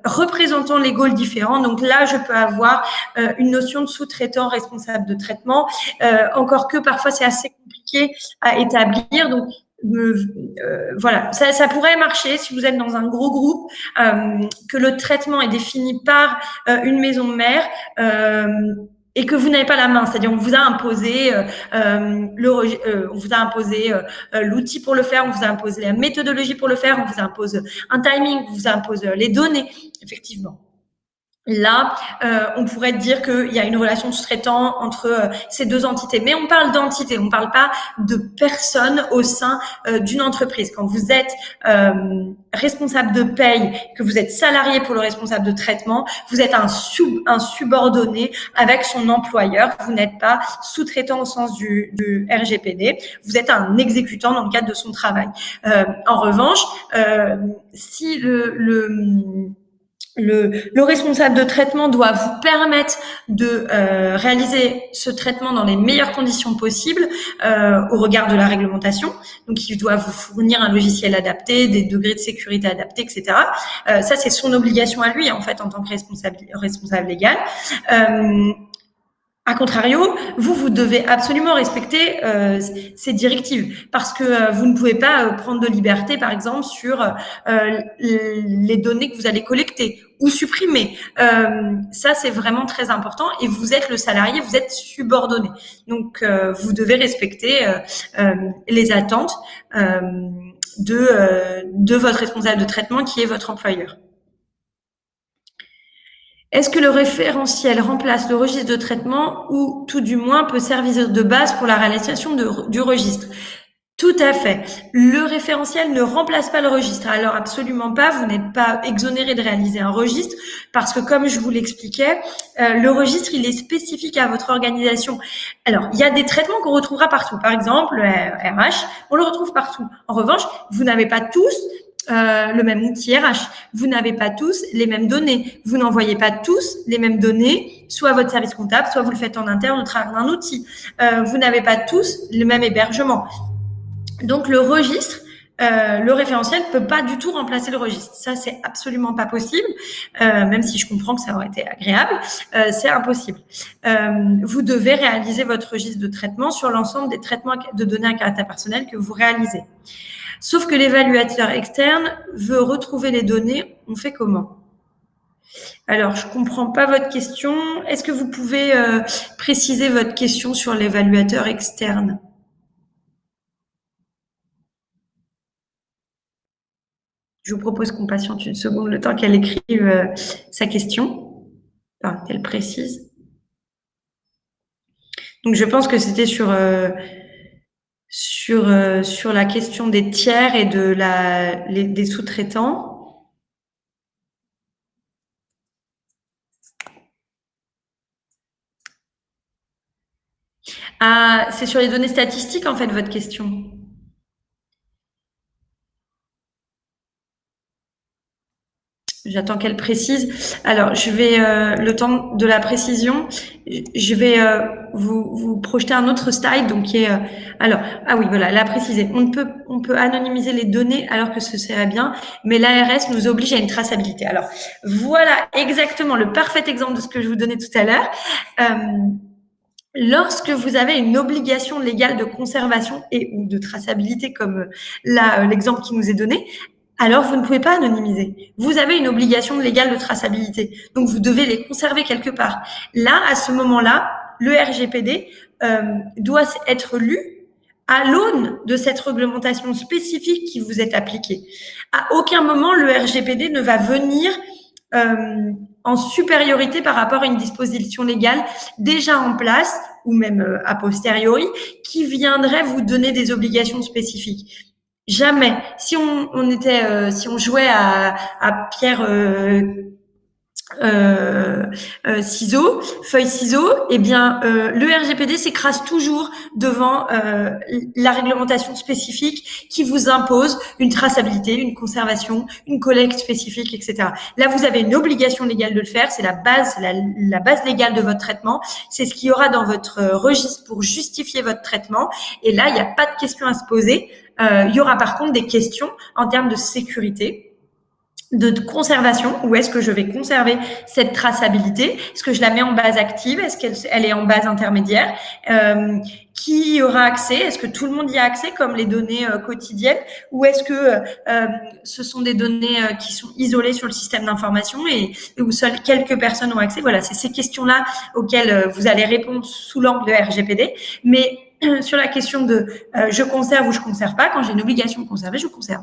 représentants légaux différents. Donc là, je peux avoir une notion de sous-traitant responsable de traitement, encore que parfois c'est assez compliqué à établir. Donc voilà, ça pourrait marcher si vous êtes dans un gros groupe, que le traitement est défini par une maison mère et que vous n'avez pas la main, c'est-à-dire on vous a imposé l'outil pour le faire, on vous a imposé la méthodologie pour le faire, on vous impose un timing, on vous impose les données, effectivement. Là, on pourrait dire qu'il y a une relation de sous-traitant entre ces deux entités. Mais on parle d'entités, on ne parle pas de personnes au sein d'une entreprise. Quand vous êtes responsable de paye, que vous êtes salarié pour le responsable de traitement, vous êtes un subordonné avec son employeur. Vous n'êtes pas sous-traitant au sens du RGPD. Vous êtes un exécutant dans le cadre de son travail. En revanche, si le responsable de traitement doit vous permettre de réaliser ce traitement dans les meilleures conditions possibles au regard de la réglementation. Donc, il doit vous fournir un logiciel adapté, des degrés de sécurité adaptés, etc. Ça, c'est son obligation à lui, en fait, en tant que responsable légal. A contrario, vous devez absolument respecter ces directives parce que vous ne pouvez pas prendre de liberté, par exemple, sur les données que vous allez collecter ou supprimer. Ça, c'est vraiment très important et vous êtes le salarié, vous êtes subordonné. Donc, vous devez respecter les attentes de votre responsable de traitement qui est votre employeur. Est-ce que le référentiel remplace le registre de traitement ou tout du moins peut servir de base pour la réalisation du registre? Tout à fait. Le référentiel ne remplace pas le registre. Alors absolument pas, vous n'êtes pas exonéré de réaliser un registre parce que comme je vous l'expliquais, le registre, il est spécifique à votre organisation. Alors, il y a des traitements qu'on retrouvera partout. Par exemple, le RH, on le retrouve partout. En revanche, vous n'avez pas tous le même outil RH. Vous n'avez pas tous les mêmes données. Vous n'envoyez pas tous les mêmes données, soit à votre service comptable, soit vous le faites en interne au travers d'un outil. Vous n'avez pas tous le même hébergement. Donc, le registre, le référentiel ne peut pas du tout remplacer le registre. Ça, c'est absolument pas possible, même si je comprends que ça aurait été agréable, c'est impossible. Vous devez réaliser votre registre de traitement sur l'ensemble des traitements de données à caractère personnel que vous réalisez. Sauf que l'évaluateur externe veut retrouver les données. On fait comment? Alors, je comprends pas votre question. Est-ce que vous pouvez préciser votre question sur l'évaluateur externe? Je vous propose qu'on patiente une seconde le temps qu'elle écrive sa question, enfin, qu'elle précise. Donc, je pense que c'était sur la question des tiers et des sous-traitants. Ah, c'est sur les données statistiques, en fait, votre question. J'attends qu'elle précise. Alors, je vais, le temps de la précision, je vais vous projeter un autre slide, donc qui est, alors, ah oui, voilà, la préciser. On peut anonymiser les données alors que ce serait bien, mais l'ARS nous oblige à une traçabilité. Alors, voilà exactement le parfait exemple de ce que je vous donnais tout à l'heure. Lorsque vous avez une obligation légale de conservation et ou de traçabilité, comme l'exemple qui nous est donné, alors vous ne pouvez pas anonymiser. Vous avez une obligation légale de traçabilité. Donc, vous devez les conserver quelque part. Là, à ce moment-là, le RGPD doit être lu à l'aune de cette réglementation spécifique qui vous est appliquée. À aucun moment, le RGPD ne va venir en supériorité par rapport à une disposition légale déjà en place ou même a posteriori qui viendrait vous donner des obligations spécifiques. Jamais. Si on jouait à pierre, ciseaux, feuille ciseaux, eh bien le RGPD s'écrase toujours devant la réglementation spécifique qui vous impose une traçabilité, une conservation, une collecte spécifique, etc. Là, vous avez une obligation légale de le faire, c'est la base, la base légale de votre traitement, c'est ce qu'il y aura dans votre registre pour justifier votre traitement. Et là, il n'y a pas de questions à se poser. Il y aura par contre des questions en termes de sécurité, de conservation, où est-ce que je vais conserver cette traçabilité? Est-ce que je la mets en base active? Est-ce qu'elle est en base intermédiaire? Qui y aura accès? Est-ce que tout le monde y a accès comme les données quotidiennes? Ou est-ce que ce sont des données qui sont isolées sur le système d'information et où seules quelques personnes ont accès? Voilà, c'est ces questions-là auxquelles vous allez répondre sous l'angle de RGPD. Mais sur la question de je conserve ou je conserve pas, quand j'ai une obligation de conserver, je conserve.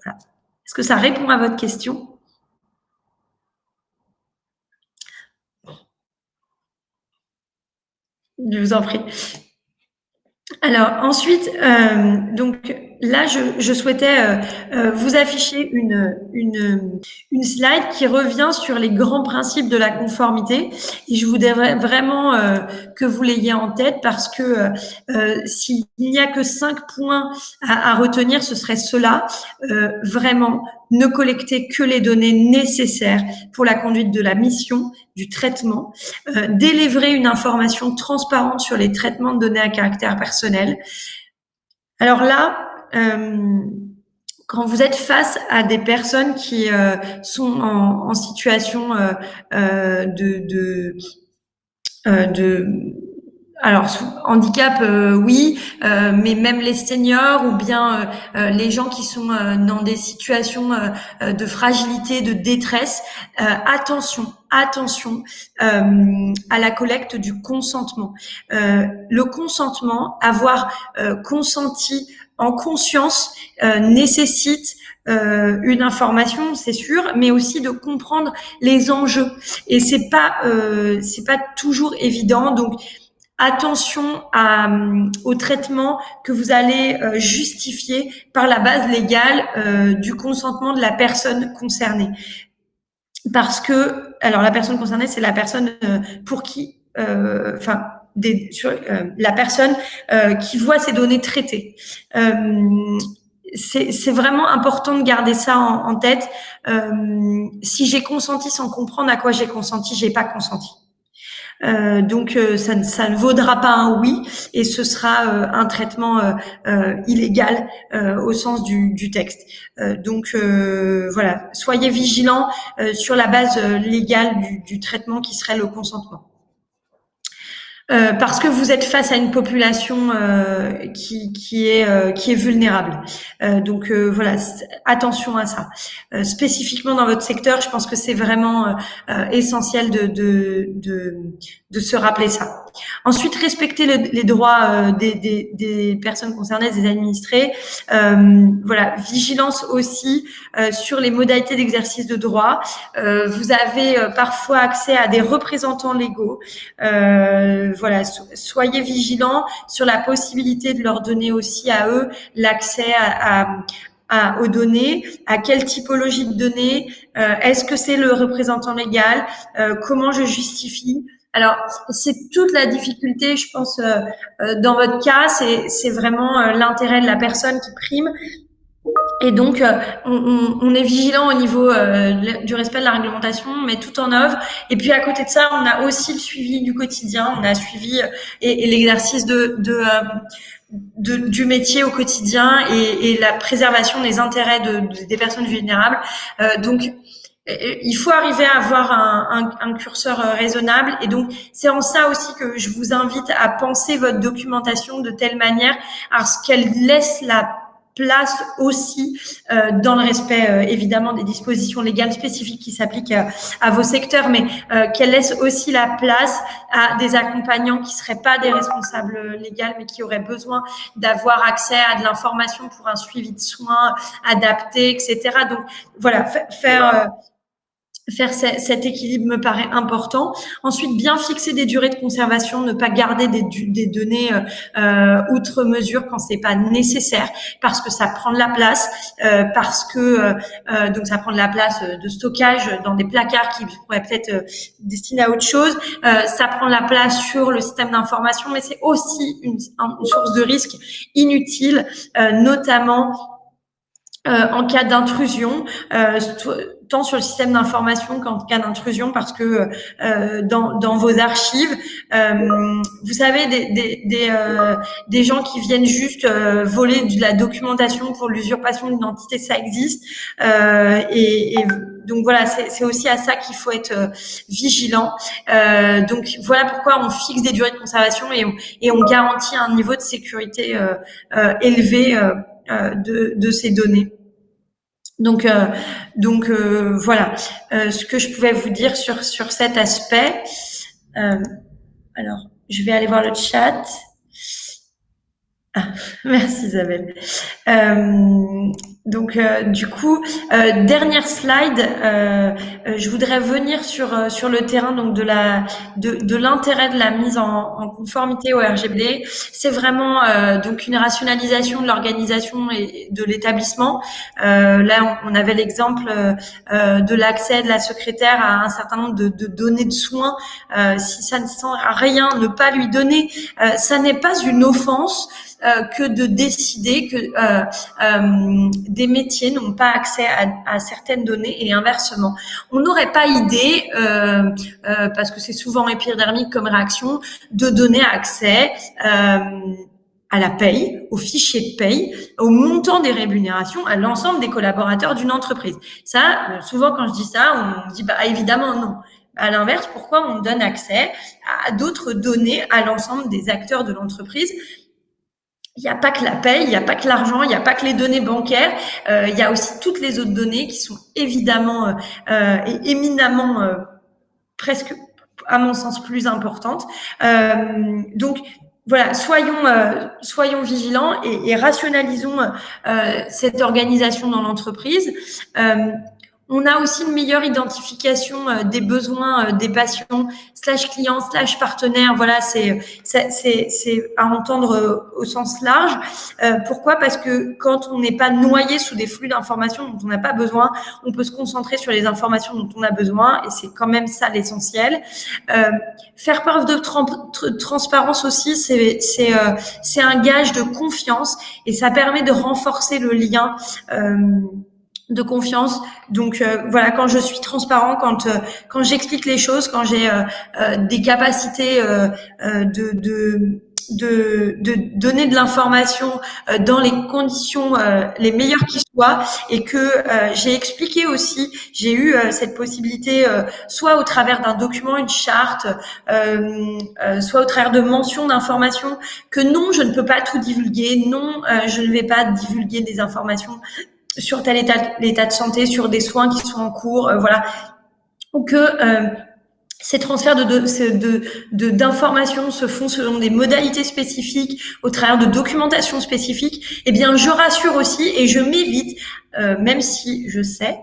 Voilà. Est-ce que ça répond à votre question? Je vous en prie. Alors ensuite, donc là, je souhaitais vous afficher une slide qui revient sur les grands principes de la conformité. Et je voudrais vraiment que vous l'ayez en tête parce que s'il n'y a que 5 points à retenir, ce serait cela. Vraiment, ne collecter que les données nécessaires pour la conduite de la mission, du traitement, délivrer une information transparente sur les traitements de données à caractère personnel. Alors là, quand vous êtes face à des personnes qui sont en situation alors handicap oui, mais même les seniors ou bien les gens qui sont dans des situations de fragilité, de détresse, attention à la collecte du consentement. Le consentement, avoir consenti en conscience, nécessite une information, c'est sûr, mais aussi de comprendre les enjeux. Et c'est pas toujours évident. Donc attention au traitement que vous allez justifier par la base légale du consentement de la personne concernée. Parce que, alors la personne concernée, c'est la personne pour qui, la personne qui voit ses données traitées. C'est vraiment important de garder ça en tête. Si j'ai consenti sans comprendre à quoi j'ai consenti, j'ai pas consenti. Donc ça ne vaudra pas un oui et ce sera un traitement illégal au sens du texte. Donc voilà, soyez vigilants sur la base légale du traitement qui serait le consentement. Parce que vous êtes face à une population qui est vulnérable. Donc voilà, attention à ça. Spécifiquement dans votre secteur, je pense que c'est vraiment essentiel de se rappeler ça. Ensuite, respecter les droits des personnes concernées, des administrés. Voilà, vigilance aussi sur les modalités d'exercice de droit. Vous avez parfois accès à des représentants légaux. Voilà, soyez vigilants sur la possibilité de leur donner aussi à eux l'accès aux données, à quelle typologie de données, est-ce que c'est le représentant légal, comment je justifie. Alors, c'est toute la difficulté, je pense, dans votre cas, c'est vraiment l'intérêt de la personne qui prime. Et donc, on est vigilant au niveau du respect de la réglementation, mais tout en œuvre. Et puis, à côté de ça, on a aussi le suivi du quotidien, on a suivi et l'exercice du métier au quotidien et la préservation des intérêts des personnes vulnérables. Donc, il faut arriver à avoir un curseur raisonnable. Et donc, c'est en ça aussi que je vous invite à penser votre documentation de telle manière à ce qu'elle laisse la place aussi dans le respect évidemment des dispositions légales spécifiques qui s'appliquent à vos secteurs, mais qu'elle laisse aussi la place à des accompagnants qui seraient pas des responsables légaux, mais qui auraient besoin d'avoir accès à de l'information pour un suivi de soins adapté, etc. Donc voilà, faire cet équilibre me paraît important. Ensuite, bien fixer des durées de conservation, ne pas garder des données outre mesure quand c'est pas nécessaire, parce que ça prend de la place, donc ça prend de la place de stockage dans des placards qui pourraient peut-être destinés à autre chose. Ça prend de la place sur le système d'information, mais c'est aussi une source de risque inutile, notamment en cas d'intrusion, tant sur le système d'information qu'en cas d'intrusion, parce que dans vos archives, vous savez, des gens qui viennent juste voler de la documentation pour l'usurpation d'identité, ça existe. Et donc voilà, c'est aussi à ça qu'il faut être vigilant. Donc voilà pourquoi on fixe des durées de conservation et on garantit un niveau de sécurité élevé de ces données. Donc voilà ce que je pouvais vous dire sur cet aspect. Alors, je vais aller voir le chat. Ah, merci Isabelle. Donc du coup, dernière slide, je voudrais venir sur le terrain donc de l'intérêt de la mise en conformité au RGPD. C'est vraiment donc une rationalisation de l'organisation et de l'établissement. Là, on avait l'exemple de l'accès de la secrétaire à un certain nombre de données de soins. Si ça ne sert à rien, ne pas lui donner, ça n'est pas une offense. Que de décider que des métiers n'ont pas accès à certaines données et inversement. On n'aurait pas idée, parce que c'est souvent épidermique comme réaction, de donner accès à la paye, aux fichiers de paye, au montant des rémunérations, à l'ensemble des collaborateurs d'une entreprise. Ça, souvent quand je dis ça, on me dit évidemment non. À l'inverse, pourquoi on donne accès à d'autres données à l'ensemble des acteurs de l'entreprise? Il n'y a pas que la paye, il n'y a pas que l'argent, il n'y a pas que les données bancaires, il y a aussi toutes les autres données qui sont évidemment et éminemment presque, à mon sens, plus importantes. Donc, voilà, soyons vigilants et rationalisons cette organisation dans l'entreprise. On a aussi une meilleure identification des besoins des patients /clients /partenaires. Voilà, c'est à entendre au sens large. Pourquoi? Parce que quand on n'est pas noyé sous des flux d'informations dont on n'a pas besoin, on peut se concentrer sur les informations dont on a besoin, et c'est quand même ça l'essentiel. Faire preuve de transparence aussi, c'est un gage de confiance, et ça permet de renforcer le lien de confiance. Donc voilà, quand je suis transparent, quand j'explique les choses, quand j'ai des capacités de donner de l'information dans les conditions les meilleures qui soient, et que j'ai expliqué aussi, j'ai eu cette possibilité soit au travers d'un document, une charte, soit au travers de mentions d'informations, que non, je ne peux pas tout divulguer, non, je ne vais pas divulguer des informations sur tel état de santé, sur des soins qui sont en cours, voilà. Ou que ces transferts d'informations se font selon des modalités spécifiques, au travers de documentation spécifique. Eh bien, je rassure aussi et je m'évite, même si je sais,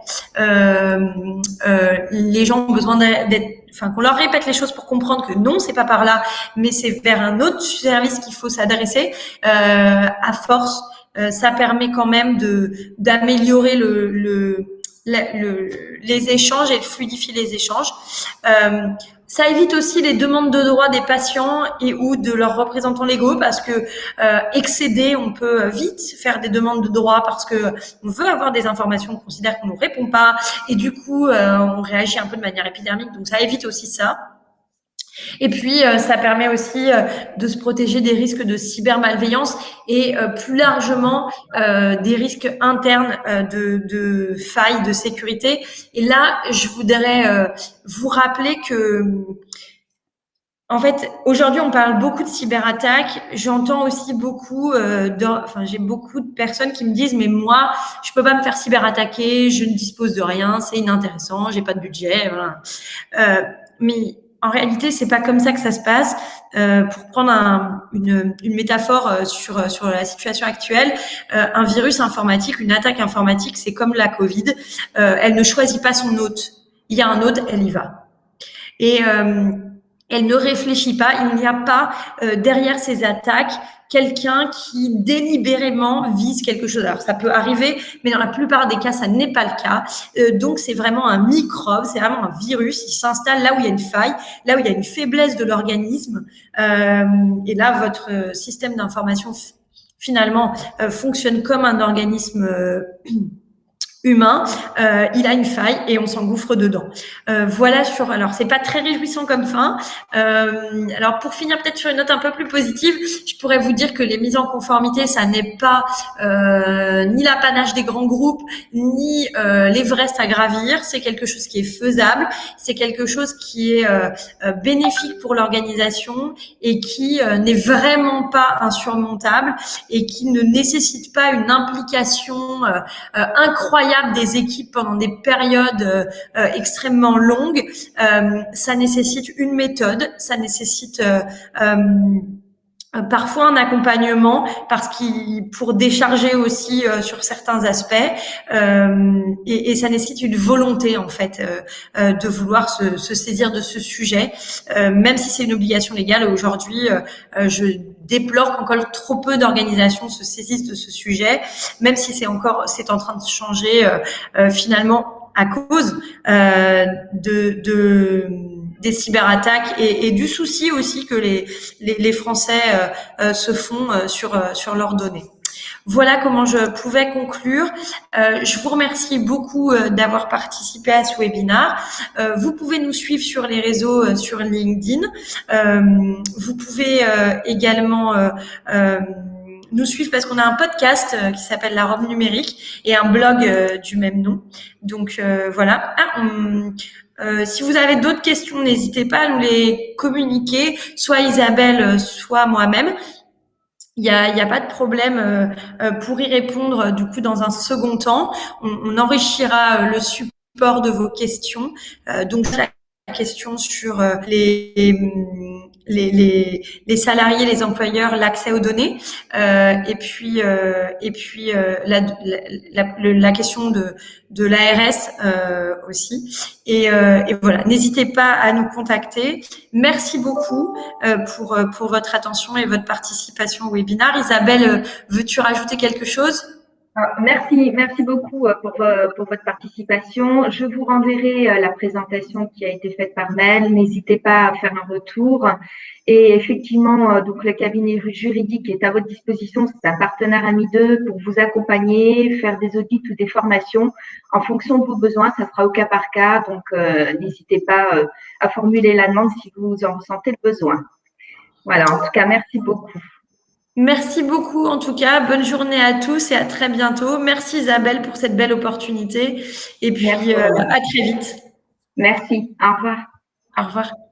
les gens ont besoin qu'on leur répète les choses pour comprendre que non, c'est pas par là, mais c'est vers un autre service qu'il faut s'adresser. À force, ça permet quand même d'améliorer les échanges et de fluidifier les échanges. Ça évite aussi les demandes de droits des patients et ou de leurs représentants légaux, parce que excédé, on peut vite faire des demandes de droits parce que on veut avoir des informations, on considère qu'on nous répond pas, et du coup on réagit un peu de manière épidermique. Donc ça évite aussi ça. Et puis, ça permet aussi de se protéger des risques de cybermalveillance et plus largement des risques internes de failles de sécurité. Et là, je voudrais vous rappeler que, en fait, aujourd'hui, on parle beaucoup de cyberattaques. J'entends aussi beaucoup j'ai beaucoup de personnes qui me disent, mais moi, je peux pas me faire cyberattaquer, je ne dispose de rien, c'est inintéressant, j'ai pas de budget, voilà. Mais en réalité, c'est pas comme ça que ça se passe. Pour prendre une métaphore sur la situation actuelle, un virus informatique, une attaque informatique, c'est comme la Covid. Elle ne choisit pas son hôte. Il y a un hôte, elle y va. Et elle ne réfléchit pas. Il n'y a pas derrière ces attaques quelqu'un qui délibérément vise quelque chose. Alors, ça peut arriver, mais dans la plupart des cas, ça n'est pas le cas. Donc, c'est vraiment un microbe, c'est vraiment un virus. Il s'installe là où il y a une faille, là où il y a une faiblesse de l'organisme. Et là, votre système d'information, finalement, fonctionne comme un organisme humain, il a une faille et on s'engouffre dedans. Voilà alors c'est pas très réjouissant comme fin. Alors pour finir peut-être sur une note un peu plus positive, je pourrais vous dire que les mises en conformité, ça n'est pas ni l'apanage des grands groupes, ni l'Everest à gravir. C'est quelque chose qui est faisable, c'est quelque chose qui est bénéfique pour l'organisation et qui n'est vraiment pas insurmontable et qui ne nécessite pas une implication incroyable des équipes pendant des périodes extrêmement longues. Ça nécessite une méthode, ça nécessite parfois un accompagnement pour décharger aussi sur certains aspects, et ça nécessite une volonté en fait de vouloir se saisir de ce sujet, même si c'est une obligation légale. Aujourd'hui, je déplore qu'encore trop peu d'organisations se saisissent de ce sujet, même si c'est en train de changer finalement à cause des cyberattaques et du souci aussi que les Français se font sur leurs données. Voilà comment je pouvais conclure. Je vous remercie beaucoup d'avoir participé à ce webinaire. Vous pouvez nous suivre sur les réseaux, sur LinkedIn. Vous pouvez également nous suivre parce qu'on a un podcast qui s'appelle La Robe Numérique et un blog du même nom. Donc voilà. Si vous avez d'autres questions, n'hésitez pas à nous les communiquer, soit Isabelle, soit moi-même. Il y a pas de problème pour y répondre du coup dans un second temps. On enrichira le support de vos questions. Donc la question sur les salariés, les employeurs, l'accès aux données, et puis la question de l'ARS aussi. Et voilà, n'hésitez pas à nous contacter. Merci beaucoup pour votre attention et votre participation au webinaire. Isabelle, veux-tu rajouter quelque chose? Merci beaucoup pour votre participation. Je vous renverrai la présentation qui a été faite par mail. N'hésitez pas à faire un retour. Et effectivement, donc le cabinet juridique est à votre disposition. C'est un partenaire ami d'eux pour vous accompagner, faire des audits ou des formations en fonction de vos besoins. Ça sera au cas par cas. Donc, n'hésitez pas à formuler la demande si vous en ressentez le besoin. Voilà, en tout cas, merci beaucoup. Merci beaucoup en tout cas. Bonne journée à tous et à très bientôt. Merci Isabelle pour cette belle opportunité. Et puis à très vite. Merci. Au revoir. Au revoir.